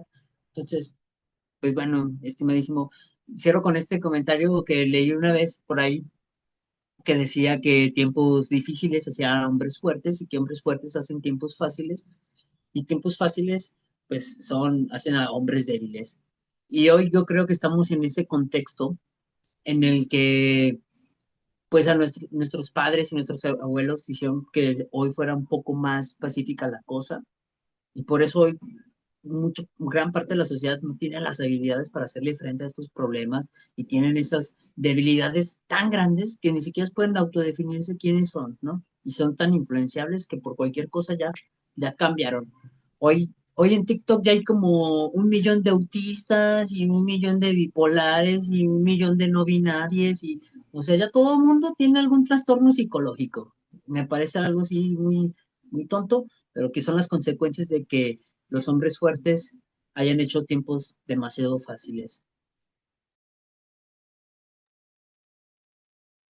Entonces, pues bueno, estimadísimo, cierro con este comentario que leí una vez por ahí que decía que tiempos difíciles hacían hombres fuertes y que hombres fuertes hacen tiempos fáciles y tiempos fáciles pues hacen a hombres débiles. Y hoy yo creo que estamos en ese contexto en el que pues a nuestros padres y nuestros abuelos hicieron que hoy fuera un poco más pacífica la cosa y por eso hoy gran parte de la sociedad no tiene las habilidades para hacerle frente a estos problemas y tienen esas debilidades tan grandes que ni siquiera pueden autodefinirse quiénes son, ¿no? Y son tan influenciables que por cualquier cosa ya cambiaron. Hoy en TikTok ya hay como 1 millón de autistas y 1 millón de bipolares y 1 millón de no binarias y, o sea, ya todo el mundo tiene algún trastorno psicológico. me parece algo así muy, muy tonto, pero que son las consecuencias de que los hombres fuertes hayan hecho tiempos demasiado fáciles.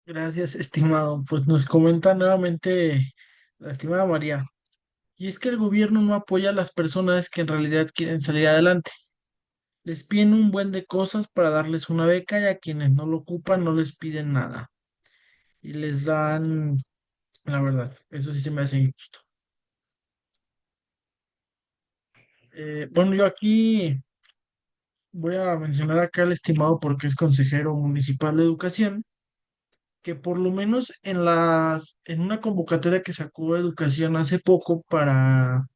Gracias, estimado. Pues nos comenta nuevamente la estimada María. Y es que el gobierno no apoya a las personas que en realidad quieren salir adelante. Les piden un buen de cosas para darles una beca y a quienes no lo ocupan no les piden nada. Y les dan, la verdad, eso sí se me hace injusto. Bueno, yo aquí voy a mencionar acá al estimado porque es consejero municipal de educación, que por lo menos en una convocatoria que sacó Educación hace poco para,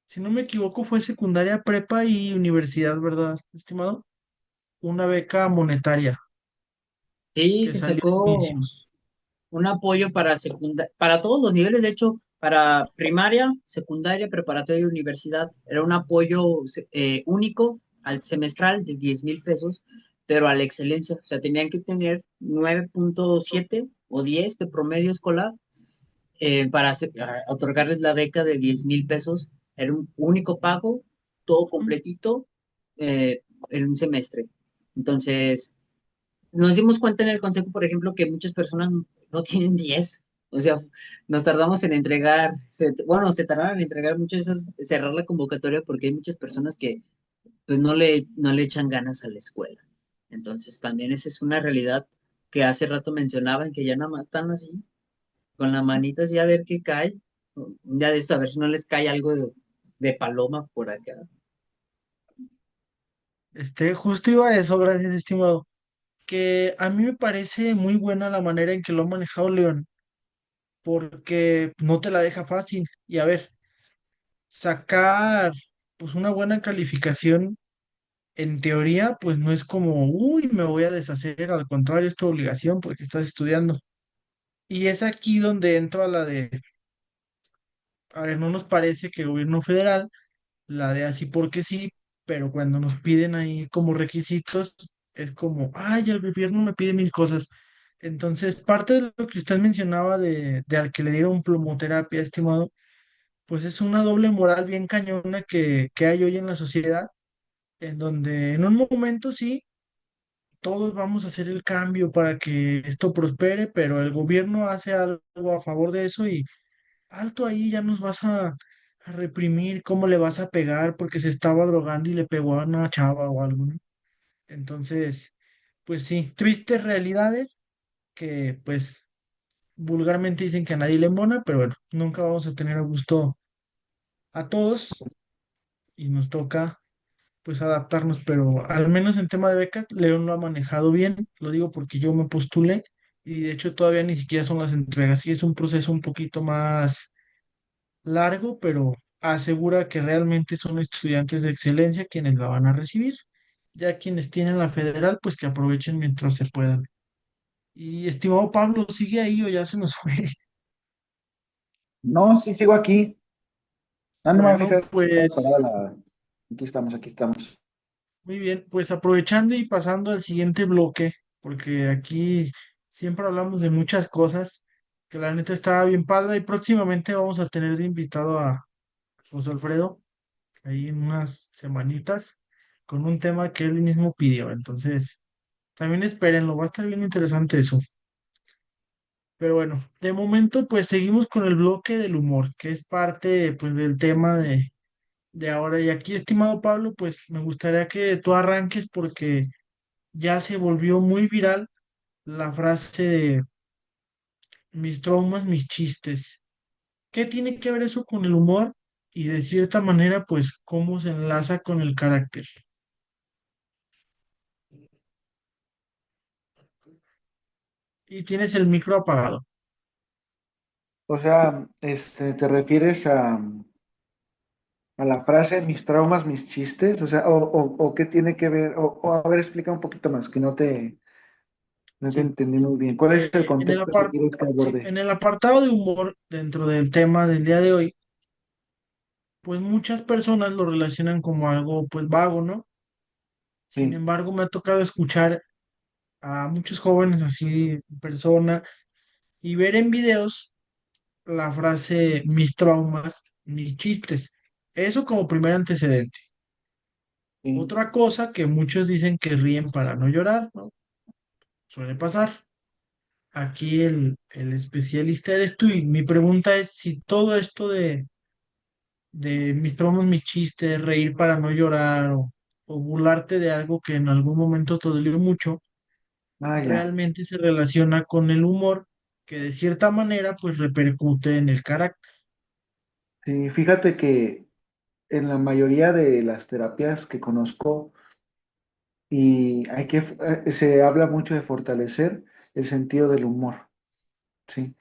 si no me equivoco, fue secundaria, prepa y universidad, ¿verdad, estimado? Una beca monetaria Sí, que se salió de sacó inicios. un apoyo para para todos los niveles, de hecho, para primaria, secundaria, preparatoria y universidad. Era un apoyo único al semestral de 10,000 pesos, pero a la excelencia. O sea, tenían que tener 9,7 o 10 de promedio escolar para otorgarles la beca de 10,000 pesos. Era un único pago, todo completito, eh, en un semestre. Entonces, nos dimos cuenta en el consejo, por ejemplo, que muchas personas no tienen 10. O sea, nos tardamos en entregar, bueno, se tardaron en entregar muchas de esas, cerrar la convocatoria porque hay muchas personas que pues no le echan ganas a la escuela. Entonces, también esa es una realidad que hace rato mencionaban, que ya nada más están así, con la manita así a ver qué cae. Un día de esto, a ver si no les cae algo de paloma por acá. Justo iba a eso, gracias, estimado. Que a mí me parece muy buena la manera en que lo ha manejado León, porque no te la deja fácil. Y a ver, sacar pues una buena calificación, en teoría, pues no es como, uy, me voy a deshacer, al contrario, es tu obligación porque estás estudiando. Y es aquí donde entro a la de, a ver, no nos parece que el gobierno federal la de así porque sí, pero cuando nos piden ahí como requisitos, es como, ay, el gobierno me pide mil cosas. Entonces, parte de lo que usted mencionaba de al que le dieron plumoterapia, estimado, pues es una doble moral bien cañona que hay hoy en la sociedad, en donde en un momento sí, todos vamos a hacer el cambio para que esto prospere, pero el gobierno hace algo a favor de eso y alto ahí, ya nos vas a reprimir, cómo le vas a pegar porque se estaba drogando y le pegó a una chava o algo, ¿no? Entonces, pues sí, tristes realidades que pues vulgarmente dicen que a nadie le embona, pero bueno, nunca vamos a tener a gusto a todos y nos toca pues adaptarnos, pero al menos en tema de becas, León lo ha manejado bien, lo digo porque yo me postulé y de hecho todavía ni siquiera son las entregas, sí es un proceso un poquito más largo, pero asegura que realmente son estudiantes de excelencia quienes la van a recibir. Ya quienes tienen la federal, pues que aprovechen mientras se puedan. Y estimado Pablo, ¿sigue ahí o ya se nos fue? No, sí, sigo aquí. Ah, no me Bueno, fíjate, estaba parada pues la... Aquí estamos, aquí estamos. muy bien, pues aprovechando y pasando al siguiente bloque, porque aquí siempre hablamos de muchas cosas, que la neta estaba bien padre y próximamente vamos a tener de invitado a José Alfredo ahí en unas semanitas con un tema que él mismo pidió. Entonces, también espérenlo, va a estar bien interesante eso. Pero bueno, de momento pues seguimos con el bloque del humor, que es parte pues del tema de ahora. Y aquí, estimado Pablo, pues me gustaría que tú arranques porque ya se volvió muy viral la frase de mis traumas, mis chistes. ¿Qué tiene que ver eso con el humor? Y de cierta manera, pues, cómo se enlaza con el carácter. Y tienes el micro apagado. O sea, ¿te refieres a la frase mis traumas, mis chistes? O sea, o qué tiene que ver, o a ver, explica un poquito más, que no te Sí. entendí muy bien. ¿Cuál es el En el contexto que quieres que sí, aborde? en el apartado de humor, dentro del tema del día de hoy, pues muchas personas lo relacionan como algo pues vago, ¿no? Sin Sí, embargo, me ha tocado escuchar a muchos jóvenes así en persona y ver en videos la frase mis traumas, mis chistes. Eso como primer antecedente. Sí. Otra cosa que muchos dicen que ríen para no llorar, ¿no? Suele pasar. Aquí el especialista eres tú y mi pregunta es si todo esto de mis traumas, mis chistes, reír para no llorar o burlarte de algo que en algún momento te dolió mucho, Ah, ya. realmente se relaciona con el humor que de cierta manera pues repercute en el carácter. Sí, fíjate que en la mayoría de las terapias que conozco, y se habla mucho de fortalecer el sentido del humor, ¿sí?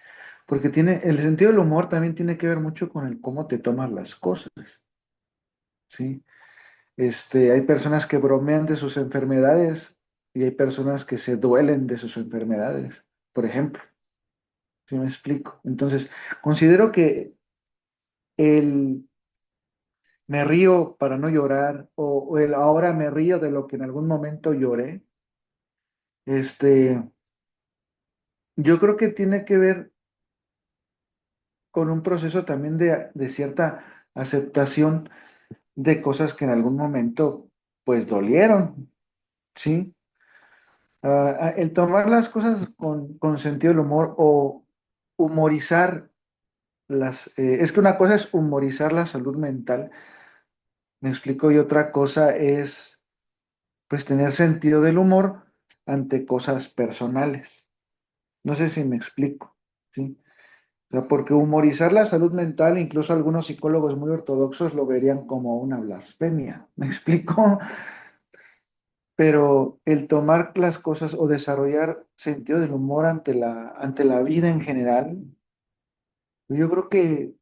Porque el sentido del humor también tiene que ver mucho con el cómo te tomas las cosas, ¿sí? Hay personas que bromean de sus enfermedades y hay personas que se duelen de sus enfermedades, por ejemplo, ¿sí me explico? Entonces, considero que el me río para no llorar o el ahora me río de lo que en algún momento lloré, este, yo creo que tiene que ver con un proceso también de cierta aceptación de cosas que en algún momento pues dolieron, ¿sí? El tomar las cosas con sentido del humor o humorizar es que una cosa es humorizar la salud mental, me explico, y otra cosa es pues tener sentido del humor ante cosas personales. No sé si me explico, ¿sí? O sea, porque humorizar la salud mental, incluso algunos psicólogos muy ortodoxos lo verían como una blasfemia, ¿me explico? Pero el tomar las cosas o desarrollar sentido del humor ante la vida en general, yo creo que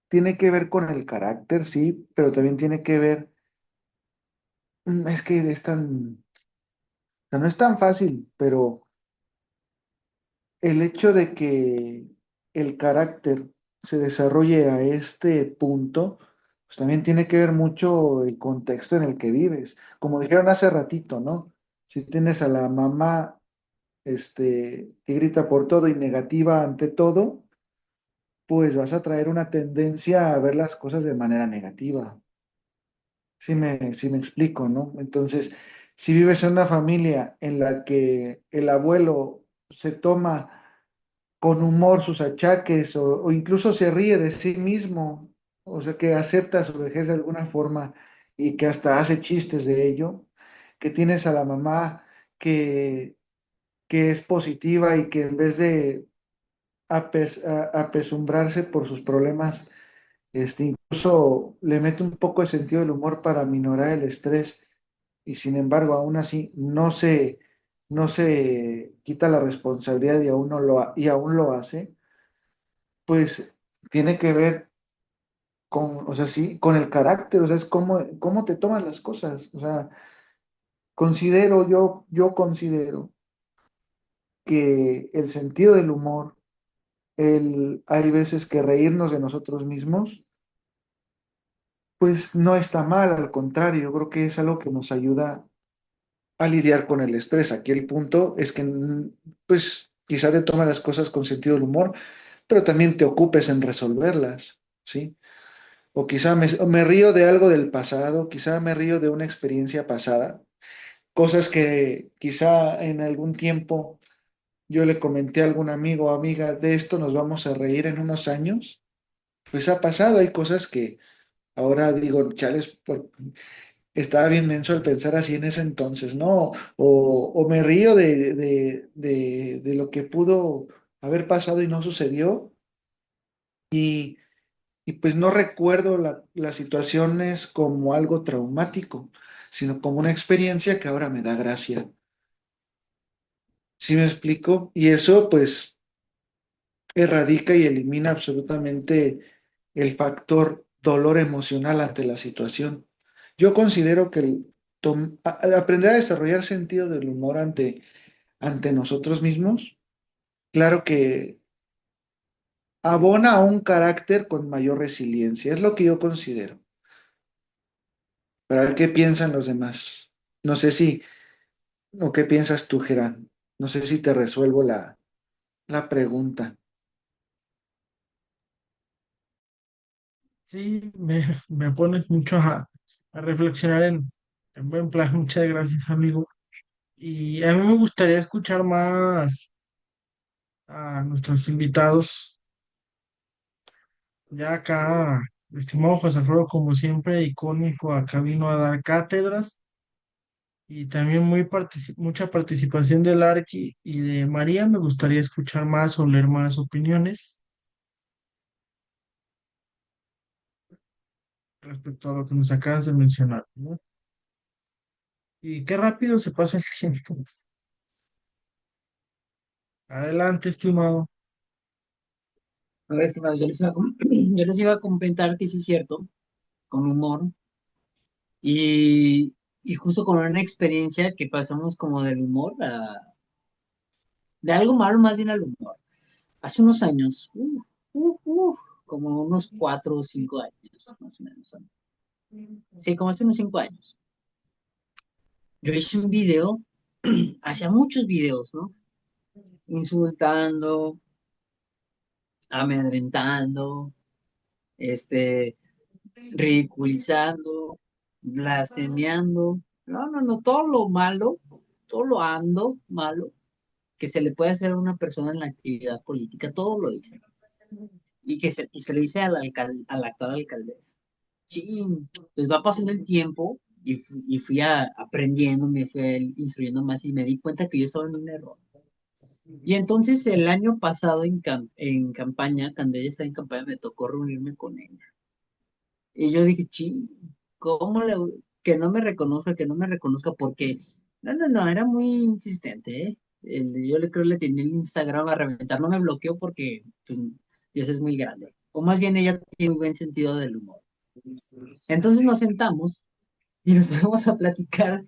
tiene que ver con el carácter, sí, pero también tiene que ver, es que o sea, no es tan fácil, pero el hecho de que el carácter se desarrolle a este punto, pues también tiene que ver mucho el contexto en el que vives. Como dijeron hace ratito, ¿no? Si tienes a la mamá, que grita por todo y negativa ante todo, pues vas a traer una tendencia a ver las cosas de manera negativa. Sí me explico, ¿no? Entonces, si vives en una familia en la que el abuelo se toma con humor sus achaques o incluso se ríe de sí mismo, o sea, que acepta su vejez de alguna forma y que hasta hace chistes de ello, que tienes a la mamá que, que es positiva y que en vez de apesumbrarse por sus problemas, incluso le mete un poco de sentido del humor para minorar el estrés y sin embargo aún así no se quita la responsabilidad y y aún lo hace, pues tiene que ver con, o sea, sí, con el carácter, o sea, es cómo te tomas las cosas. O sea, yo considero que el sentido del humor, hay veces que reírnos de nosotros mismos, pues no está mal, al contrario, yo creo que es algo que nos ayuda a lidiar con el estrés. Aquí el punto es que, pues, quizá te tomes las cosas con sentido del humor, pero también te ocupes en resolverlas, ¿sí? O quizá me río de algo del pasado, quizá me río de una experiencia pasada, cosas que quizá en algún tiempo yo le comenté a algún amigo o amiga, de esto nos vamos a reír en unos años. Pues ha pasado, hay cosas que ahora digo, chales, estaba bien menso el pensar así en ese entonces, ¿no? O me río de lo que pudo haber pasado y no sucedió. Y pues no recuerdo las situaciones como algo traumático, sino como una experiencia que ahora me da gracia. ¿Sí me explico? Y eso pues erradica y elimina absolutamente el factor dolor emocional ante la situación. Yo considero que aprender a desarrollar sentido del humor ante nosotros mismos, claro que abona a un carácter con mayor resiliencia, es lo que yo considero. Pero a ver qué piensan los demás. No sé si, o qué piensas tú, Gerán. No sé si te resuelvo la pregunta. Sí, me pones mucho a reflexionar en buen plan. Muchas gracias, amigo. Y a mí me gustaría escuchar más a nuestros invitados. Ya acá, estimado José Alfredo, como siempre, icónico, acá vino a dar cátedras y también mucha participación del Arqui y de María. Me gustaría escuchar más o leer más opiniones respecto a lo que nos acabas de mencionar, ¿no? Y qué rápido se pasa el tiempo. Adelante, estimado. A ver, estimados, yo les iba a comentar que sí es cierto, con humor, y, y justo con una experiencia que pasamos como del humor de algo malo más bien al humor. Hace unos años, como unos 4 o 5 años, más o menos. Sí, como hace unos 5 años. Yo hice un video, hacía muchos videos, ¿no? Insultando, amedrentando, este, ridiculizando, blasfemiando. No, no, no, todo lo malo, todo lo ando malo que se le puede hacer a una persona en la actividad política, todo lo hice. Y se lo hice a la actual alcaldesa. Sí, pues va pasando el tiempo y fui aprendiendo, me fui instruyendo más y me di cuenta que yo estaba en un error. Y entonces el año pasado en campaña, cuando ella estaba en campaña, me tocó reunirme con ella. Y yo dije, sí, ¿cómo le, que no me reconozca, que no me reconozca? Porque, no, no, no, era muy insistente, ¿eh? Yo le creo que le tenía el Instagram a reventar, no me bloqueó porque, pues, Dios es muy grande. O más bien ella tiene un buen sentido del humor. Entonces nos sentamos y nos ponemos a platicar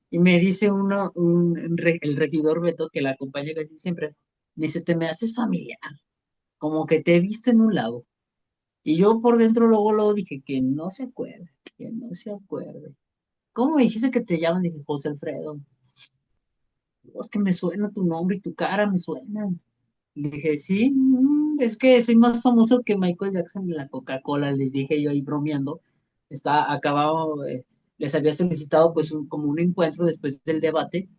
y me dice el regidor Beto, que la acompaña casi siempre, me dice, te me haces familiar, como que te he visto en un lado. Y yo por dentro luego dije que no se acuerde, que no se acuerde. ¿Cómo me dijiste que te llaman? Dije, José Alfredo. Es que me suena tu nombre y tu cara me suenan. Le dije, sí, es que soy más famoso que Michael Jackson de la Coca-Cola, les dije yo ahí bromeando. Acabado, les había solicitado pues como un encuentro después del debate.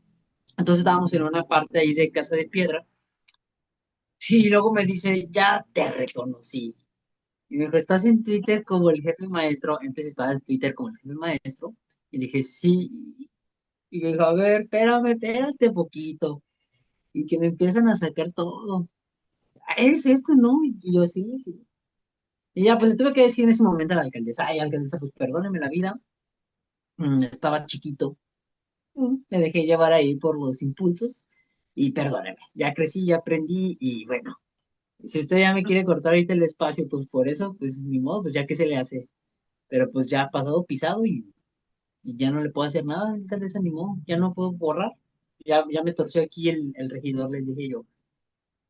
Entonces estábamos en una parte ahí de Casa de Piedra. Y luego me dice, ya te reconocí. Y me dijo, ¿estás en Twitter como el jefe maestro? Antes estaba en Twitter como el jefe maestro. Y dije, sí. Y me dijo, a ver, espérame, espérate poquito. Y que me empiezan a sacar todo. "Ah, es esto, ¿no?" Y yo, sí, sí. Y ya, pues le tuve que decir en ese momento a la alcaldesa, ay, alcaldesa, pues perdóneme la vida. Estaba chiquito. Me dejé llevar ahí por los impulsos. Y perdóneme, ya crecí, ya aprendí. Y bueno, si usted ya me quiere cortar ahorita el espacio, pues por eso, pues ni modo, pues ya que se le hace. Pero pues ya ha pasado pisado y ya no le puedo hacer nada, el alcalde se animó, ya no puedo borrar. Ya me torció aquí el regidor, les dije yo.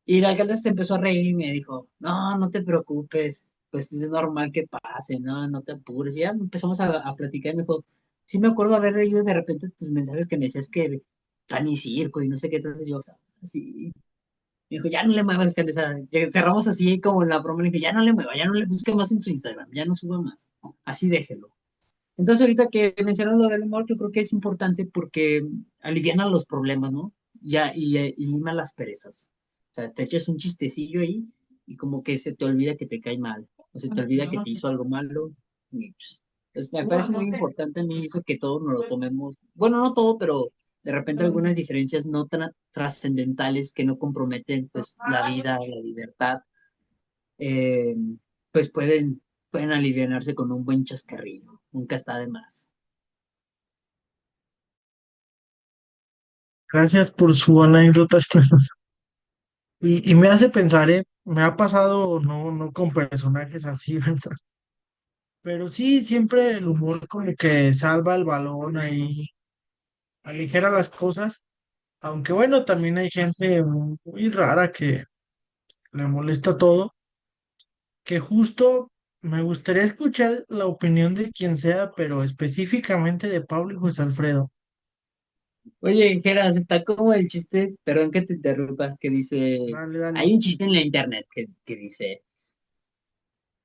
Y el alcalde se empezó a reír y me dijo, no, no te preocupes, pues es normal que pase, no, no te apures. Y ya empezamos a platicar y me dijo, sí me acuerdo haber leído de repente tus mensajes que me decías que pan y circo y no sé qué tal. Y yo, o sea, así. Me dijo, ya no le muevas, alcaldesa. Cerramos así como en la broma, le dije, ya no le mueva, ya no le busque más en su Instagram, ya no suba más. Así déjelo. Entonces, ahorita que mencionas lo del humor, yo creo que es importante porque aliviana los problemas, ¿no? Ya, y lima las perezas. O sea, te echas un chistecillo ahí y como que se te olvida que te cae mal, o se te olvida que te hizo algo malo. Y, pues, entonces, me parece muy importante a mí eso que todos nos lo tomemos, bueno, no todo, pero de repente algunas diferencias no trascendentales que no comprometen pues la vida, la libertad, eh, pues pueden alivianarse con un buen chascarrillo. Nunca está de más. Gracias por su anécdota. Y me hace pensar, me ha pasado, no, no con personajes así, ¿verdad? Pero sí, siempre el humor como que salva el balón ahí, aligera las cosas. Aunque bueno, también hay gente muy rara que le molesta todo, que justo me gustaría escuchar la opinión de quien sea, pero específicamente de Pablo y José Alfredo. Oye, Geras, está como el chiste, perdón que te interrumpa, que dice, Dale, dale. hay un chiste en la internet que dice,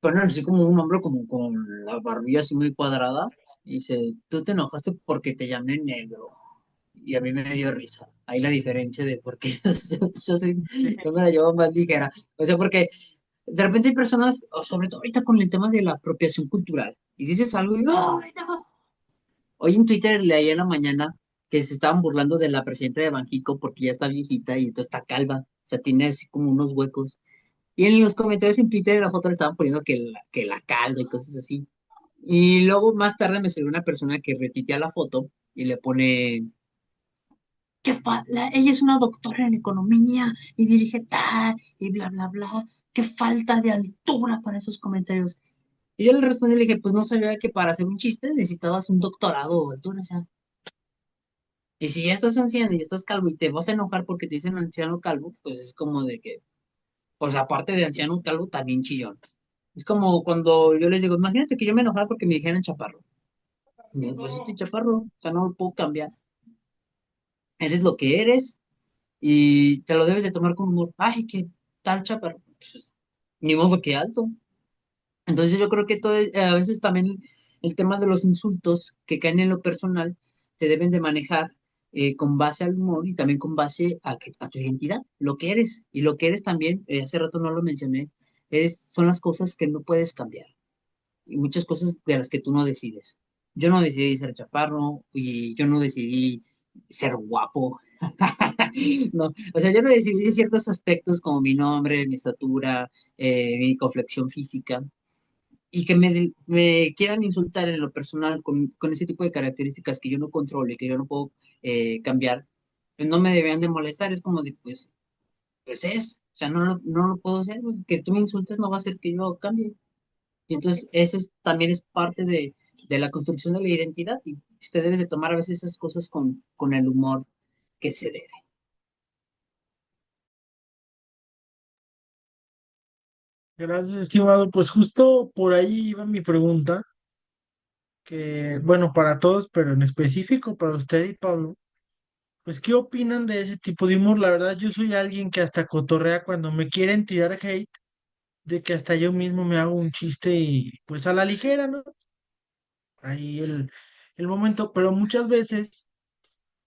ponen así como un hombre como con la barbilla así muy cuadrada y dice, tú te enojaste porque te llamé negro. Y a mí me dio risa. Ahí la diferencia de por qué yo me la llevo más ligera. O sea, porque de repente hay personas, o sobre todo ahorita con el tema de la apropiación cultural, y dices algo y no, no. Hoy en Twitter leí en la mañana que se estaban burlando de la presidenta de Banjico porque ya está viejita y entonces está calva. O sea, tiene así como unos huecos. Y en los comentarios en Twitter la foto le estaban poniendo que la calva y cosas así. Y luego más tarde me salió una persona que retuitea la foto y le pone ella es una doctora en economía y dirige tal y bla, bla, bla. Qué falta de altura para esos comentarios. Y yo le respondí y le dije, pues no sabía que para hacer un chiste necesitabas un doctorado o altura, o sea. Y si ya estás anciano y estás calvo y te vas a enojar porque te dicen anciano calvo, pues es como de que, pues aparte de anciano calvo, también chillón. Es como cuando yo les digo, imagínate que yo me enojara porque me dijeran chaparro. Y me digo, pues estoy chaparro, o sea, no lo puedo cambiar. Eres lo que eres y te lo debes de tomar con humor. Ay, qué tal chaparro. Pues, ni modo que alto. Entonces yo creo que a veces también el tema de los insultos que caen en lo personal se deben de manejar con base al humor y también con base a tu identidad, lo que eres. Y lo que eres también, hace rato no lo mencioné, son las cosas que no puedes cambiar y muchas cosas de las que tú no decides. Yo no decidí ser chaparro y yo no decidí ser guapo. No, o sea, yo no decidí ciertos aspectos como mi nombre, mi estatura, mi complexión física y que me quieran insultar en lo personal con ese tipo de características que yo no controlo y que yo no puedo cambiar, pues no me deberían de molestar. Es como de, pues o sea, no lo puedo hacer. Que tú me insultes no va a hacer que yo cambie. Y entonces también es parte de la construcción de la identidad y usted debe de tomar a veces esas cosas con el humor que se debe. Gracias, estimado. Pues justo por ahí iba mi pregunta, que bueno, para todos, pero en específico para usted y Pablo, pues ¿qué opinan de ese tipo de humor? La verdad, yo soy alguien que hasta cotorrea cuando me quieren tirar hate, de que hasta yo mismo me hago un chiste y pues a la ligera, ¿no? Ahí el momento, pero muchas veces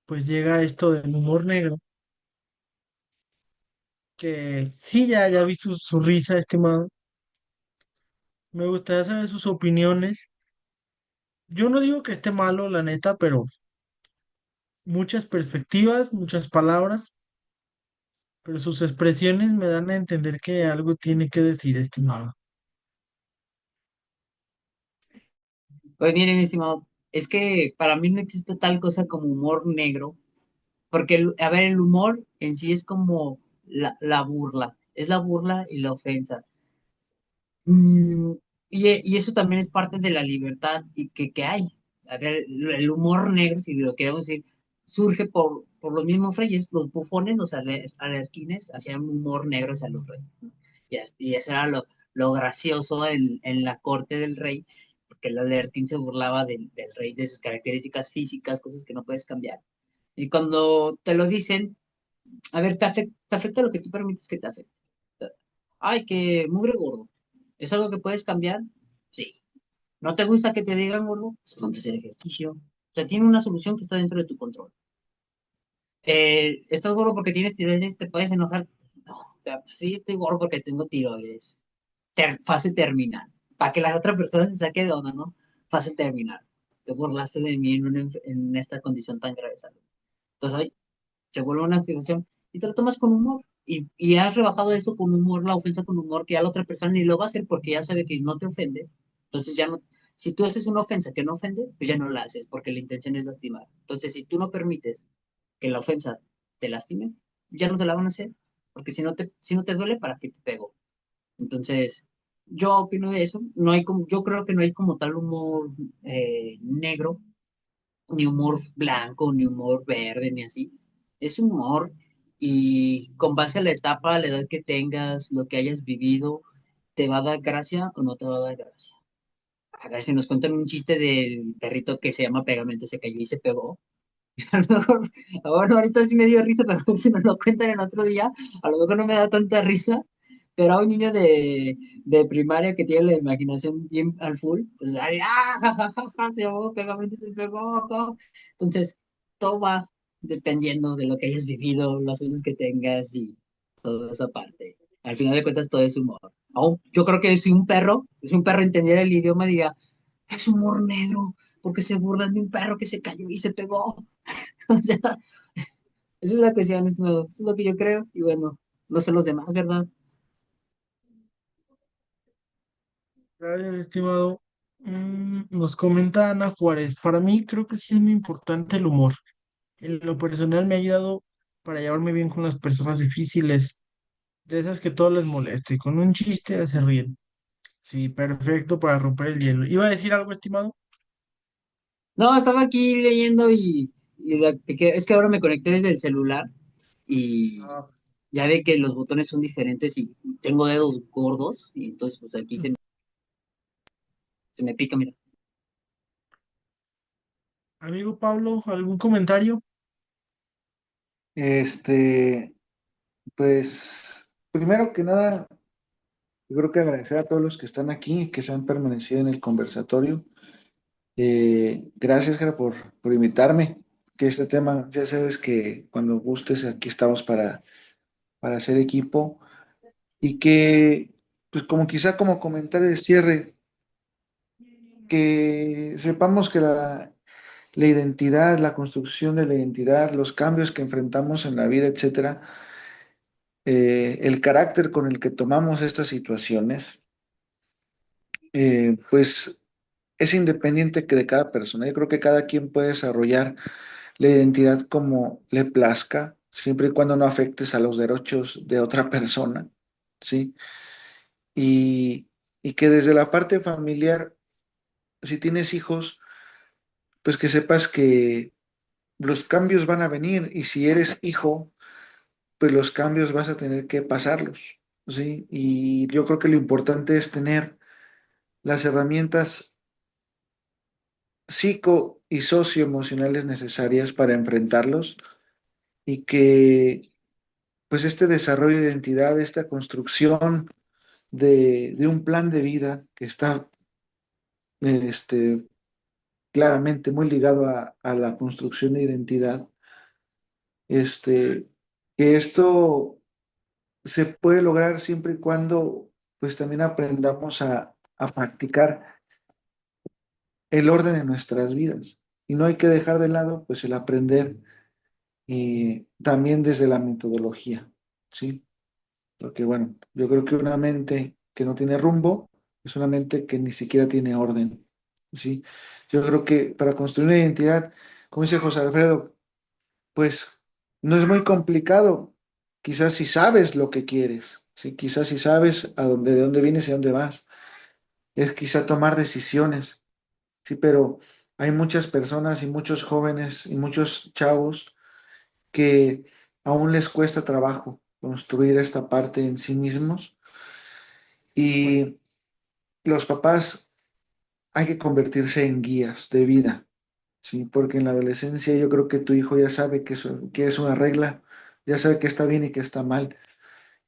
pues llega esto del humor negro, que sí, ya vi su risa, estimado. Me gustaría saber sus opiniones. Yo no digo que esté malo, la neta, pero muchas perspectivas, muchas palabras, pero sus expresiones me dan a entender que algo tiene que decir, estimado. Pues miren, estimado, es que para mí no existe tal cosa como humor negro, porque, a ver, el humor en sí es como la burla, es la burla y la ofensa. Mm, y eso también es parte de la libertad y que hay. A ver, el humor negro, si lo queremos decir, surge por los mismos reyes, los bufones, los alerquines, hacían humor negro hacia los reyes, ¿no? Y eso era lo gracioso en la corte del rey, porque el alerquín se burlaba del rey, de sus características físicas, cosas que no puedes cambiar. Y cuando te lo dicen, a ver, te afecta lo que tú permites que te afecte. Ay, que mugre gordo. ¿Es algo que puedes cambiar? Sí. ¿No te gusta que te digan gordo? Pues ponte a hacer ejercicio. O sea, tiene una solución que está dentro de tu control. ¿Estás gordo porque tienes tiroides? ¿Te puedes enojar? No. O sea, pues sí, estoy gordo porque tengo tiroides. Fase terminal. Para que la otra persona se saque de onda, ¿no? Fase terminal. Te burlaste de mí en esta condición tan grave de salud. Entonces, ay, se vuelve una fijación y te lo tomas con humor. Y has rebajado eso con humor, la ofensa con humor, que ya la otra persona ni lo va a hacer porque ya sabe que no te ofende. Entonces ya no, si tú haces una ofensa que no ofende, pues ya no la haces porque la intención es lastimar. Entonces, si tú no permites que la ofensa te lastime, ya no te la van a hacer. Porque si no te duele, ¿para qué te pego? Entonces, yo opino de eso. No hay como, yo creo que no hay como tal humor negro, ni humor blanco, ni humor verde, ni así. Es humor y con base a la etapa, a la edad que tengas, lo que hayas vivido, ¿te va a dar gracia o no te va a dar gracia? A ver si nos cuentan un chiste del perrito que se llama Pegamento, se cayó y se pegó. A lo mejor, bueno, ahorita sí me dio risa, pero si me lo cuentan en otro día, a lo mejor no me da tanta risa, Pero a un niño de primaria que tiene la imaginación bien al full, pues ahí, ¡ah! Ja, ja, ja, ja, se ahogó, pegamente se pegó. ¿No? Entonces, todo va dependiendo de lo que hayas vivido, los años que tengas y toda esa parte. Al final de cuentas, todo es humor. Yo creo que si un perro entendiera el idioma, diría, es humor negro, porque se burlan de un perro que se cayó y se pegó. O sea, esa es la cuestión, eso es lo que yo creo. Y bueno, no sé los demás, ¿verdad? Gracias, estimado. Nos comenta Ana Juárez. Para mí creo que sí es muy importante el humor. En lo personal me ha ayudado para llevarme bien con las personas difíciles, de esas que todo les molesta y con un chiste se ríen. Sí, perfecto para romper el hielo. ¿Iba a decir algo, estimado? No, estaba aquí leyendo es que ahora me conecté desde el celular y Ah, ya ve que los botones son diferentes y tengo dedos gordos y entonces pues aquí se me pica, mira. amigo Pablo, ¿algún comentario? Este, pues, primero que nada, yo creo que agradecer a todos los que están aquí, que se han permanecido en el conversatorio. Gracias, Jera, por invitarme. Que este tema, ya sabes que cuando gustes, aquí estamos para hacer equipo. Y que, pues como quizá como comentario de cierre, que sepamos que la identidad, la construcción de la identidad, los cambios que enfrentamos en la vida, etcétera, el carácter con el que tomamos estas situaciones, pues es independiente que de cada persona. Yo creo que cada quien puede desarrollar la identidad como le plazca, siempre y cuando no afectes a los derechos de otra persona, ¿sí? Y, y que desde la parte familiar, si tienes hijos, pues que sepas que los cambios van a venir y si eres hijo, pues los cambios vas a tener que pasarlos, ¿sí? Y yo creo que lo importante es tener las herramientas psico y socioemocionales necesarias para enfrentarlos y que pues este desarrollo de identidad, esta construcción de un plan de vida que está este, claramente muy ligado a la construcción de identidad, que esto se puede lograr siempre y cuando pues también aprendamos a practicar el orden en nuestras vidas. Y no hay que dejar de lado pues el aprender también desde la metodología, ¿sí? Porque bueno, yo creo que una mente que no tiene rumbo es una mente que ni siquiera tiene orden, ¿sí? Yo creo que para construir una identidad, como dice José Alfredo, pues no es muy complicado. Quizás si sabes lo que quieres, ¿sí? Quizás si sabes de dónde vienes y a dónde vas, es quizá tomar decisiones, ¿sí? Pero hay muchas personas y muchos jóvenes y muchos chavos que aún les cuesta trabajo construir esta parte en sí mismos y los papás hay que convertirse en guías de vida, ¿sí? Porque en la adolescencia yo creo que tu hijo ya sabe que es una regla, ya sabe que está bien y que está mal.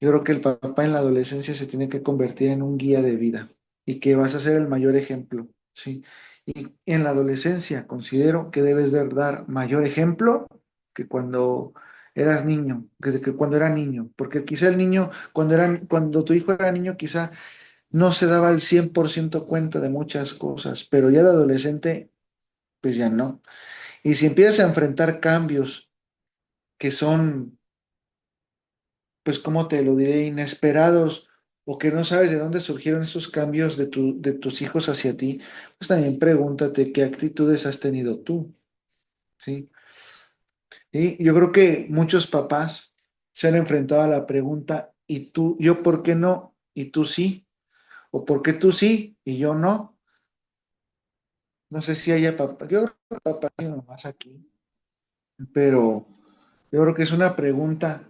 Yo creo que el papá en la adolescencia se tiene que convertir en un guía de vida y que vas a ser el mayor ejemplo, ¿sí? Y en la adolescencia considero que debes de dar mayor ejemplo que cuando eras niño, que cuando era niño, porque quizá el niño, cuando tu hijo era niño, quizá no se daba el 100% cuenta de muchas cosas, pero ya de adolescente, pues ya no. Y si empiezas a enfrentar cambios que son pues, ¿cómo te lo diré? Inesperados o que no sabes de dónde surgieron esos cambios de tus hijos hacia ti, pues también pregúntate qué actitudes has tenido tú, ¿sí? Y yo creo que muchos papás se han enfrentado a la pregunta, ¿y tú, yo por qué no? ¿Y tú sí? ¿O por qué tú sí y yo no? No sé si haya papás, yo creo que papás y mamás aquí, pero yo creo que es una pregunta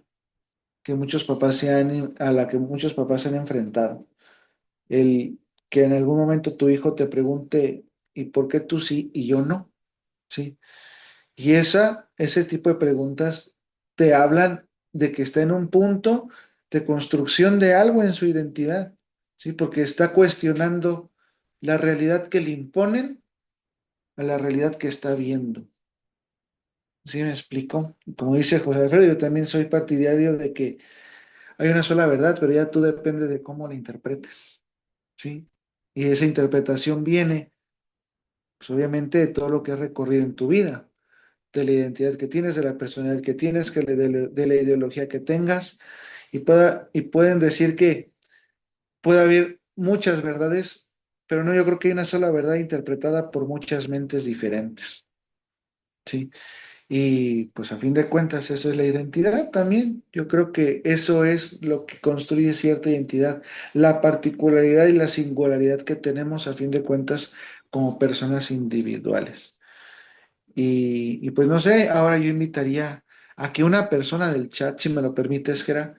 que muchos a la que muchos papás se han enfrentado. El que en algún momento tu hijo te pregunte, ¿y por qué tú sí y yo no? ¿Sí? Y ese tipo de preguntas te hablan de que está en un punto de construcción de algo en su identidad, ¿sí? Porque está cuestionando la realidad que le imponen a la realidad que está viendo. ¿Sí me explico? Como dice José Alfredo, yo también soy partidario de que hay una sola verdad, pero ya tú depende de cómo la interpretes, ¿sí? Y esa interpretación viene, pues obviamente, de todo lo que has recorrido en tu vida, de la identidad que tienes, de la personalidad que tienes, de la ideología que tengas, y pueden decir que puede haber muchas verdades, pero no, yo creo que hay una sola verdad interpretada por muchas mentes diferentes, ¿sí? Y pues a fin de cuentas eso es la identidad también. Yo creo que eso es lo que construye cierta identidad, la particularidad y la singularidad que tenemos a fin de cuentas como personas individuales. Y pues no sé, ahora yo invitaría a que una persona del chat, si me lo permites, Gera,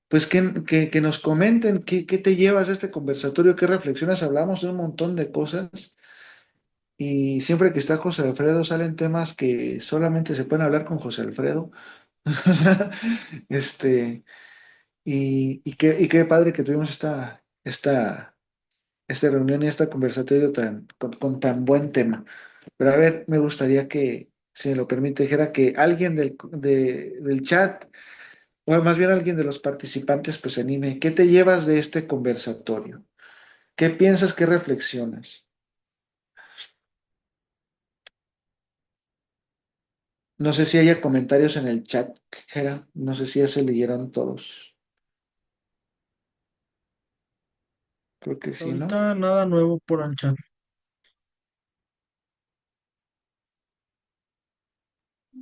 pues que nos comenten qué te llevas de este conversatorio, qué reflexionas, hablamos de un montón de cosas. Y siempre que está José Alfredo salen temas que solamente se pueden hablar con José Alfredo. Este, y qué padre que tuvimos esta reunión y este conversatorio con tan buen tema. Pero a ver, me gustaría que, si me lo permite, dijera que alguien del chat, o más bien alguien de los participantes, pues se anime. ¿Qué te llevas de este conversatorio? ¿Qué piensas, qué reflexionas? No sé si haya comentarios en el chat, Jera. No sé si ya se leyeron todos. Creo que sí, ¿no? Ahorita nada nuevo por el chat.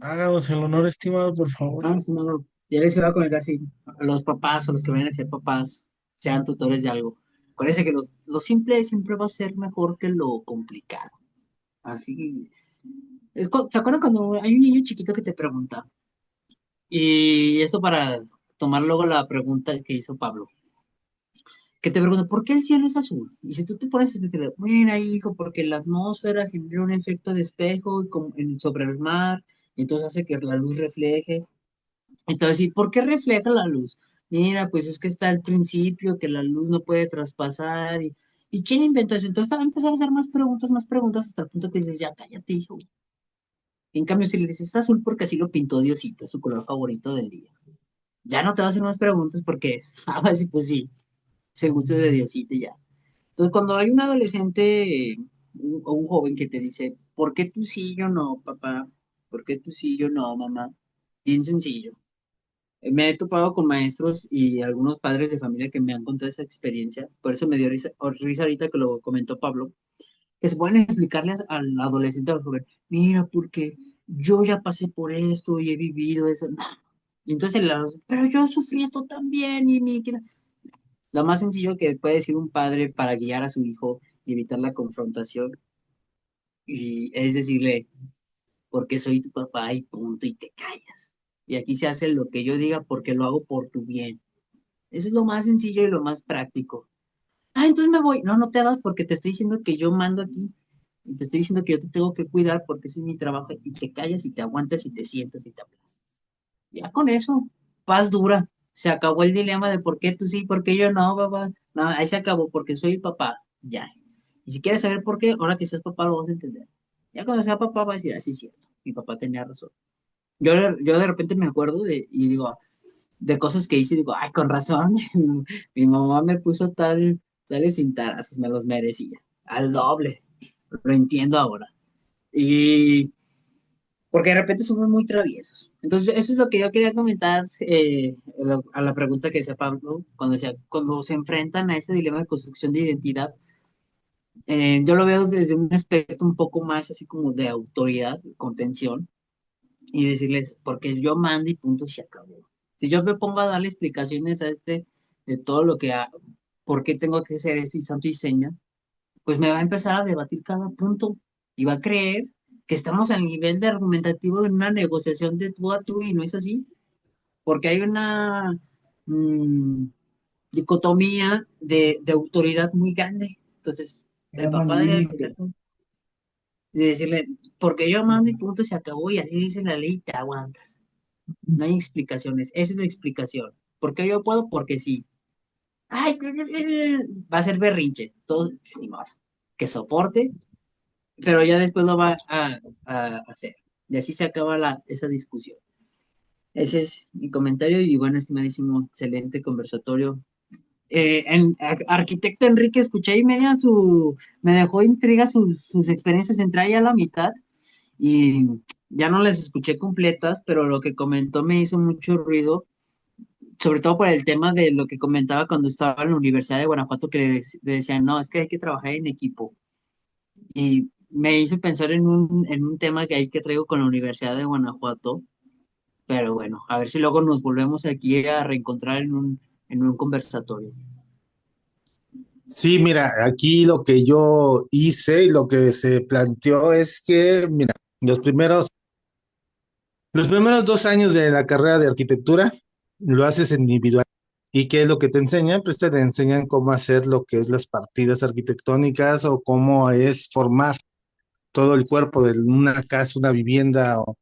Háganos el honor, estimado, por favor. No, estimado, ya les iba a comentar si a los papás o los que vayan a ser papás sean tutores de algo. Acuérdense que lo simple siempre va a ser mejor que lo complicado. Así, ¿se acuerdan cuando hay un niño chiquito que te pregunta? Y esto para tomar luego la pregunta que hizo Pablo, que te pregunta, ¿por qué el cielo es azul? Y si tú te pones a explicar, bueno, hijo, porque la atmósfera genera un efecto de espejo sobre el mar, y entonces hace que la luz refleje. Entonces, ¿y por qué refleja la luz? Mira, pues es que está al principio, que la luz no puede traspasar. ¿Y quién inventó eso? Entonces te va a empezar a hacer más preguntas, hasta el punto que dices, ya cállate, hijo. En cambio, si le dices, es azul porque así lo pintó Diosito, su color favorito del día. Ya no te va a hacer más preguntas porque es, ah, sí, pues sí, se gusta de Diosito y ya. Entonces, cuando hay un adolescente o un joven que te dice, ¿por qué tú sí y yo no, papá? ¿Por qué tú sí y yo no, mamá? Bien sencillo. Me he topado con maestros y algunos padres de familia que me han contado esa experiencia. Por eso me dio risa ahorita que lo comentó Pablo, que se pueden explicarle al adolescente o al joven, mira, porque yo ya pasé por esto y he vivido eso. No. Y entonces, pero yo sufrí esto también y mi... Lo más sencillo que puede decir un padre para guiar a su hijo y evitar la confrontación y es decirle, porque soy tu papá y punto, y te callas. Y aquí se hace lo que yo diga porque lo hago por tu bien. Eso es lo más sencillo y lo más práctico. Ah, entonces me voy. No, no te vas porque te estoy diciendo que yo mando aquí. Y te estoy diciendo que yo te tengo que cuidar porque ese es mi trabajo. Y te callas y te aguantas y te sientas y te aplazas. Ya con eso, paz dura. Se acabó el dilema de por qué tú sí, por qué yo no, papá. No, ahí se acabó porque soy el papá. Ya. Y si quieres saber por qué, ahora que seas papá lo vas a entender. Ya cuando sea papá va a decir, así es cierto. Mi papá tenía razón. Yo de repente me acuerdo y digo, de cosas que hice y digo, ay, con razón, mi mamá me puso tales cintarazos, me los merecía, al doble, lo entiendo ahora. Y porque de repente somos muy traviesos. Entonces, eso es lo que yo quería comentar a la pregunta que decía Pablo, cuando se enfrentan a este dilema de construcción de identidad, yo lo veo desde un aspecto un poco más así como de autoridad, contención, y decirles, porque yo mando y punto, se acabó. Si yo me pongo a darle explicaciones a de todo lo que, por qué tengo que hacer esto y santo y seña, pues me va a empezar a debatir cada punto y va a creer que estamos al nivel de argumentativo en una negociación de tú a tú y no es así, porque hay una mm, dicotomía de autoridad muy grande. Entonces, el Llaman papá debe límite. meterse y decirle, porque yo mando y punto se acabó y así dice la ley, te aguantas. No hay explicaciones, esa es la explicación. ¿Por qué yo puedo? Porque sí. Ay, va a ser berrinche, todo, pues, ni modo, que soporte, pero ya después lo va a hacer. Y así se acaba esa discusión. Ese es mi comentario y bueno, estimadísimo, excelente conversatorio. Arquitecto Enrique, escuché y me dejó intriga sus experiencias, entré ahí a la mitad y ya no las escuché completas, pero lo que comentó me hizo mucho ruido, sobre todo por el tema de lo que comentaba cuando estaba en la Universidad de Guanajuato, que le decían, no, es que hay que trabajar en equipo. Y me hizo pensar en un tema que hay que traigo con la Universidad de Guanajuato, pero bueno, a ver si luego nos volvemos aquí a reencontrar en un conversatorio. Sí, mira, aquí lo que yo hice y lo que se planteó es que, mira, los primeros, los primeros 2 años de la carrera de arquitectura lo haces individual. ¿Y qué es lo que te enseñan? Pues te enseñan cómo hacer lo que es las partidas arquitectónicas o cómo es formar todo el cuerpo de una casa, una vivienda o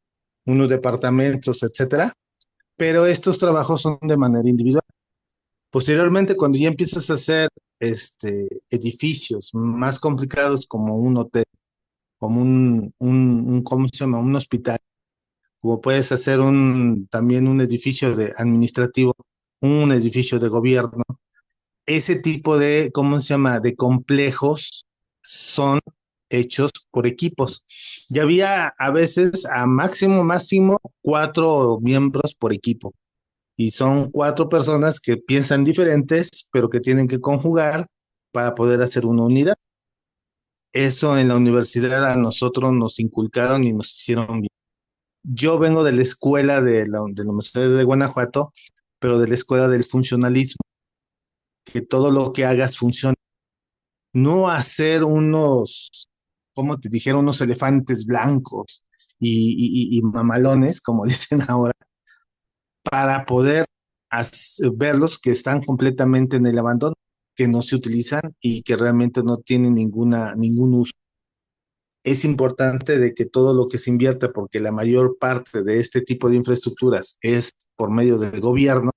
unos departamentos, etcétera. Pero estos trabajos son de manera individual. Posteriormente, cuando ya empiezas a hacer edificios más complicados como un hotel, como ¿cómo se llama? Un hospital, como puedes hacer también un edificio de administrativo, un edificio de gobierno, ese tipo de, ¿cómo se llama? De complejos son hechos por equipos. Ya había a veces a máximo 4 miembros por equipo. Y son 4 personas que piensan diferentes, pero que tienen que conjugar para poder hacer una unidad. Eso en la universidad a nosotros nos inculcaron y nos hicieron bien. Yo vengo de la escuela de la Universidad de Guanajuato, pero de la escuela del funcionalismo, que todo lo que hagas funcione. No hacer como te dijeron, unos elefantes blancos y mamalones, como dicen ahora, para poder verlos que están completamente en el abandono, que no se utilizan y que realmente no tienen ningún uso. Es importante de que todo lo que se invierta, porque la mayor parte de este tipo de infraestructuras es por medio del gobierno,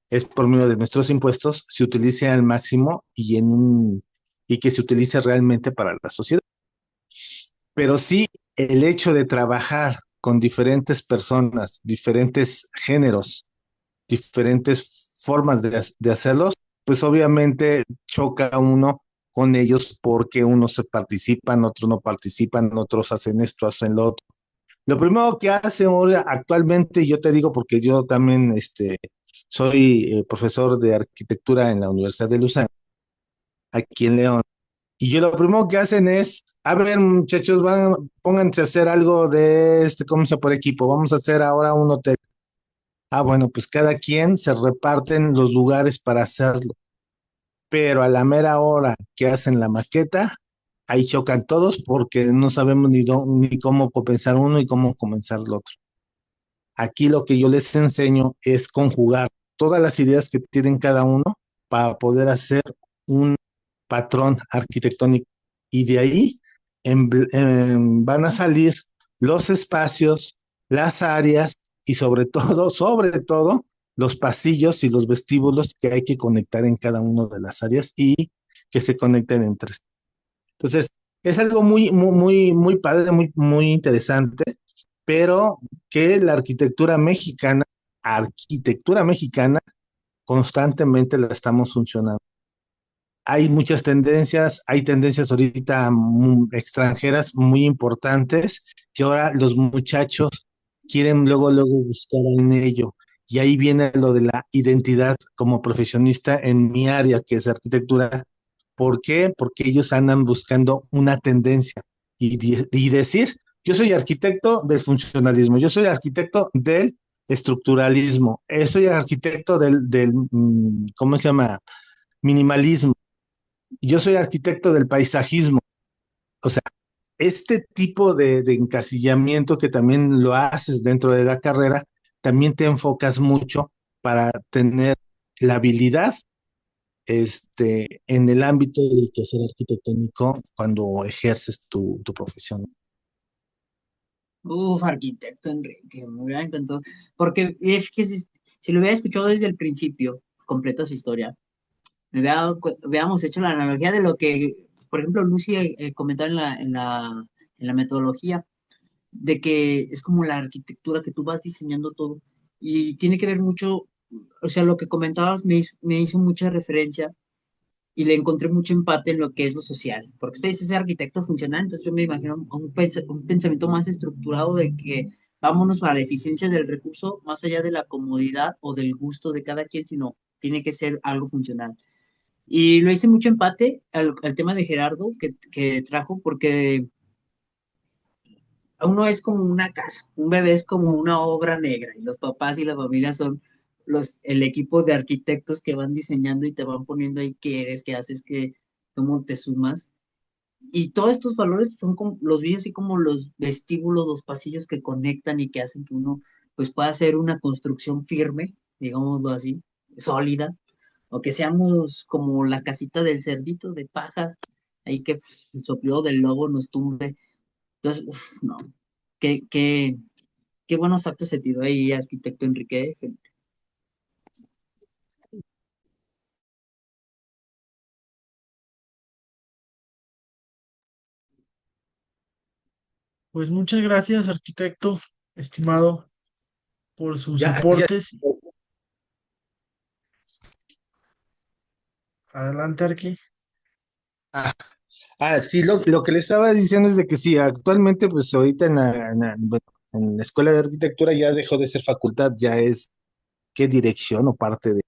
es por medio de nuestros impuestos, se utilice al máximo y que se utilice realmente para la sociedad. Pero sí, el hecho de trabajar con diferentes personas, diferentes géneros, diferentes formas de hacerlos, pues obviamente choca uno con ellos porque unos se participan, otros no participan, otros hacen esto, hacen lo otro. Lo primero que hace ahora actualmente, yo te digo porque yo también soy profesor de arquitectura en la Universidad de Luzán, aquí en León. Y yo lo primero que hacen es, a ver, muchachos, pónganse a hacer algo de ¿cómo se llama? Por equipo. Vamos a hacer ahora un hotel. Ah, bueno, pues cada quien se reparten los lugares para hacerlo, pero a la mera hora que hacen la maqueta, ahí chocan todos porque no sabemos ni cómo comenzar uno y cómo comenzar el otro. Aquí lo que yo les enseño es conjugar todas las ideas que tienen cada uno para poder hacer un patrón arquitectónico y de ahí van a salir los espacios, las áreas y sobre todo, los pasillos y los vestíbulos que hay que conectar en cada una de las áreas y que se conecten entre sí. Entonces, es algo muy padre, muy interesante, pero que la arquitectura mexicana, constantemente la estamos funcionando. Hay muchas tendencias, hay tendencias ahorita extranjeras muy importantes que ahora los muchachos quieren luego buscar en ello. Y ahí viene lo de la identidad como profesionista en mi área, que es arquitectura. ¿Por qué? Porque ellos andan buscando una tendencia y decir, yo soy arquitecto del funcionalismo, yo soy arquitecto del estructuralismo, soy arquitecto del, ¿cómo se llama? Minimalismo. Yo soy arquitecto del paisajismo. O sea, este tipo de encasillamiento que también lo haces dentro de la carrera, también te enfocas mucho para tener la habilidad en el ámbito del quehacer arquitectónico cuando ejerces tu profesión. Uf, arquitecto Enrique, me hubiera encantado. Porque es que Si lo hubiera escuchado desde el principio, completo su historia, hubiéramos hecho la analogía de lo que, por ejemplo, Lucy comentaba en la metodología, de que es como la arquitectura que tú vas diseñando todo y tiene que ver mucho, o sea, lo que comentabas me hizo mucha referencia y le encontré mucho empate en lo que es lo social, porque usted dice ser arquitecto funcional, entonces yo me imagino un pensamiento más estructurado de que vámonos a la eficiencia del recurso más allá de la comodidad o del gusto de cada quien, sino tiene que ser algo funcional. Y lo hice mucho empate al tema de Gerardo que trajo, porque uno es como una casa, un bebé es como una obra negra, y los papás y la familia son el equipo de arquitectos que van diseñando y te van poniendo ahí qué eres, qué haces, cómo te sumas. Y todos estos valores son como, los vi así como los vestíbulos, los pasillos que conectan y que hacen que uno pues pueda hacer una construcción firme, digámoslo así, sólida, o que seamos como la casita del cerdito de paja, ahí que el soplido del lobo nos tumbe. Entonces, no, qué, qué, qué buenos factos se tiró ahí, arquitecto Enrique. Pues muchas gracias, arquitecto, estimado, por sus Ya, ya. aportes. Adelante, Arqui. Ah, sí, lo que le estaba diciendo es de que sí, actualmente, pues ahorita bueno, en la escuela de arquitectura ya dejó de ser facultad, ya es qué dirección o parte de,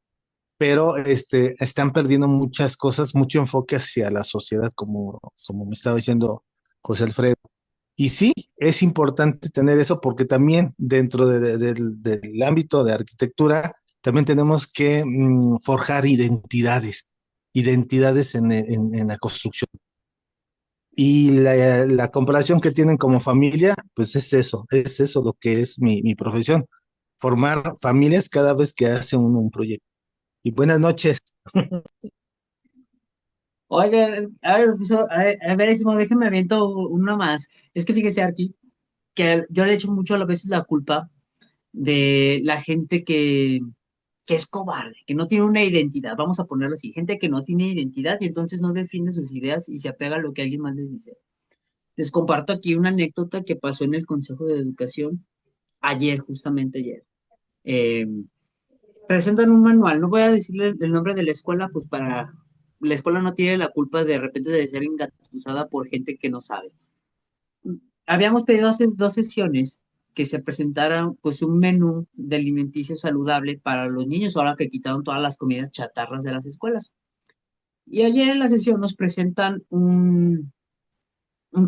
pero están perdiendo muchas cosas, mucho enfoque hacia la sociedad, como me estaba diciendo José Alfredo. Y sí, es importante tener eso porque también dentro del ámbito de arquitectura, también tenemos que forjar identidades en la construcción. Y la comparación que tienen como familia, pues es eso lo que es mi profesión, formar familias cada vez que hace uno un proyecto. Y buenas noches. Oiga, a ver, profesor, a ver, Ismo, déjeme aviento una más. Es que fíjese aquí que yo le echo mucho a veces la culpa de la gente que es cobarde, que no tiene una identidad, vamos a ponerlo así, gente que no tiene identidad y entonces no defiende sus ideas y se apega a lo que alguien más les dice. Les comparto aquí una anécdota que pasó en el Consejo de Educación ayer, justamente ayer. Eh, Presentan un manual, no voy a decirle el nombre de la escuela, pues para, la escuela no tiene la culpa de repente de ser engatusada por gente que no sabe. Habíamos pedido hace 2 sesiones que se presentara pues un menú de alimenticio saludable para los niños, ahora que quitaron todas las comidas chatarras de las escuelas. Y ayer en la sesión nos presentan un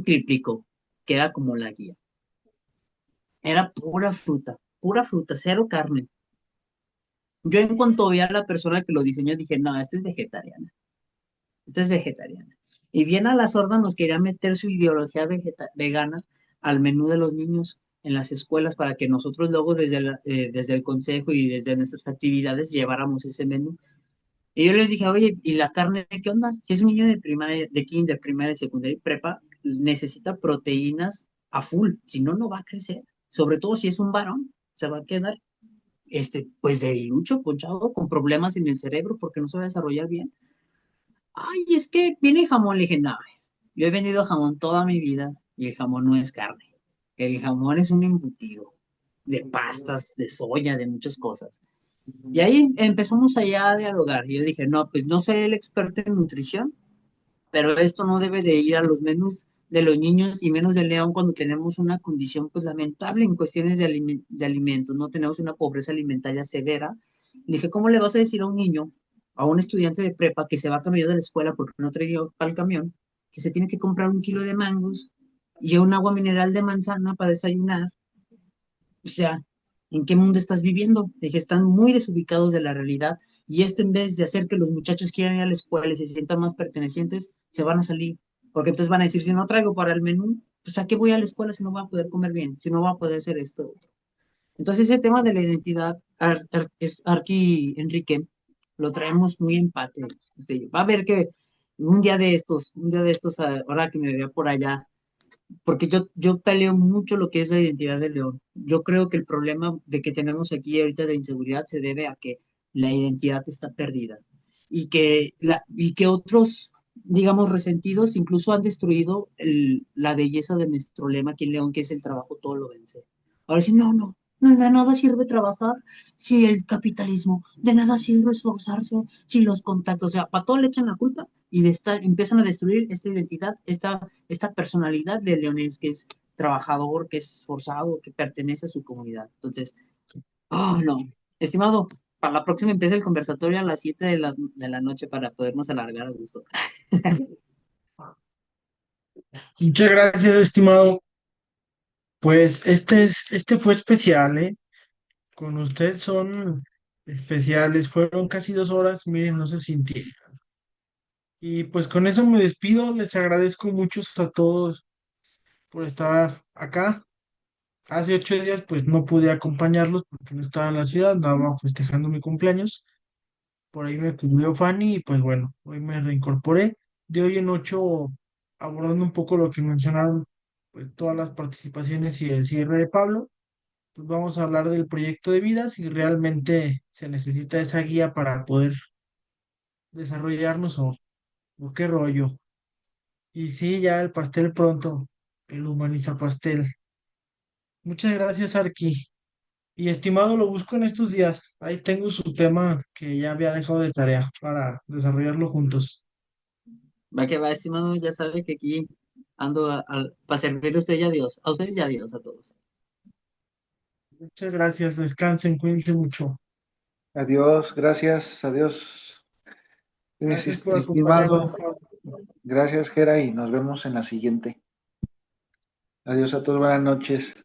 tríplico, que era como la guía. Era pura fruta, cero carne. Yo en cuanto vi a la persona que lo diseñó, dije, no, esta es vegetariana, esta es vegetariana. Y bien a la sorda nos quería meter su ideología vegana al menú de los niños en las escuelas para que nosotros luego desde el consejo y desde nuestras actividades lleváramos ese menú. Y yo les dije, oye, ¿y la carne qué onda? Si es un niño de primaria, de kinder, primaria, secundaria y prepa, necesita proteínas a full, si no, no va a crecer. Sobre todo si es un varón, se va a quedar pues debilucho, ponchado, con problemas en el cerebro porque no se va a desarrollar bien. Ay, es que viene jamón. Le dije, no, yo he vendido jamón toda mi vida y el jamón no es carne. El jamón es un embutido de pastas, de soya, de muchas cosas. Y ahí empezamos allá a dialogar. Y yo dije, no, pues no soy el experto en nutrición, pero esto no debe de ir a los menús de los niños y menos del león cuando tenemos una condición pues lamentable en cuestiones de alimentos, no tenemos una pobreza alimentaria severa. Le dije, ¿cómo le vas a decir a un niño, a un estudiante de prepa que se va a camino de la escuela porque no traía para el camión, que se tiene que comprar 1 kilo de mangos y un agua mineral de manzana para desayunar? O sea, ¿en qué mundo estás viviendo? Dije, están muy desubicados de la realidad y esto en vez de hacer que los muchachos quieran ir a la escuela y se sientan más pertenecientes, se van a salir. Porque entonces van a decir, si no traigo para el menú, pues ¿a qué voy a la escuela si no voy a poder comer bien? Si no voy a poder hacer esto. Entonces ese tema de la identidad, Arqui Enrique, lo traemos muy empate. Va a ver que un día de estos, ahora que me vea por allá, porque yo peleo mucho lo que es la identidad de León. Yo creo que el problema de que tenemos aquí ahorita de inseguridad se debe a que la identidad está perdida y que otros, digamos, resentidos incluso han destruido la belleza de nuestro lema aquí en León, que es el trabajo todo lo vence. Ahora sí, no, de nada sirve trabajar si el capitalismo, de nada sirve esforzarse si los contactos, o sea, para todo le echan la culpa y empiezan a destruir esta identidad, esta personalidad de leonés que es trabajador, que es esforzado, que pertenece a su comunidad. Entonces, oh, no. Estimado, para la próxima empieza el conversatorio a las 7 de la noche para podernos alargar a gusto. Muchas gracias, estimado. Pues este fue especial, ¿eh? Con usted son especiales. Fueron casi 2 horas, miren, no se sintieron. Y pues con eso me despido. Les agradezco mucho a todos por estar acá. Hace 8 días pues no pude acompañarlos porque no estaba en la ciudad, andaba festejando mi cumpleaños. Por ahí me cubrió Fanny y pues bueno, hoy me reincorporé. De hoy en 8, abordando un poco lo que mencionaron, pues todas las participaciones y el cierre de Pablo, pues vamos a hablar del proyecto de vida, si realmente se necesita esa guía para poder desarrollarnos o qué rollo. Y sí, ya el pastel pronto, el humaniza pastel. Muchas gracias, Arqui. Y estimado, lo busco en estos días. Ahí tengo su tema que ya había dejado de tarea para desarrollarlo juntos. Va que va, estimado, ya sabe que aquí ando para servirle a usted y a Dios. A ustedes y a Dios, a todos. Muchas gracias, descansen, cuídense mucho. Adiós, gracias, adiós, Gracias por acompañarnos. estimado. Gracias, Gera, y nos vemos en la siguiente. Adiós a todos, buenas noches.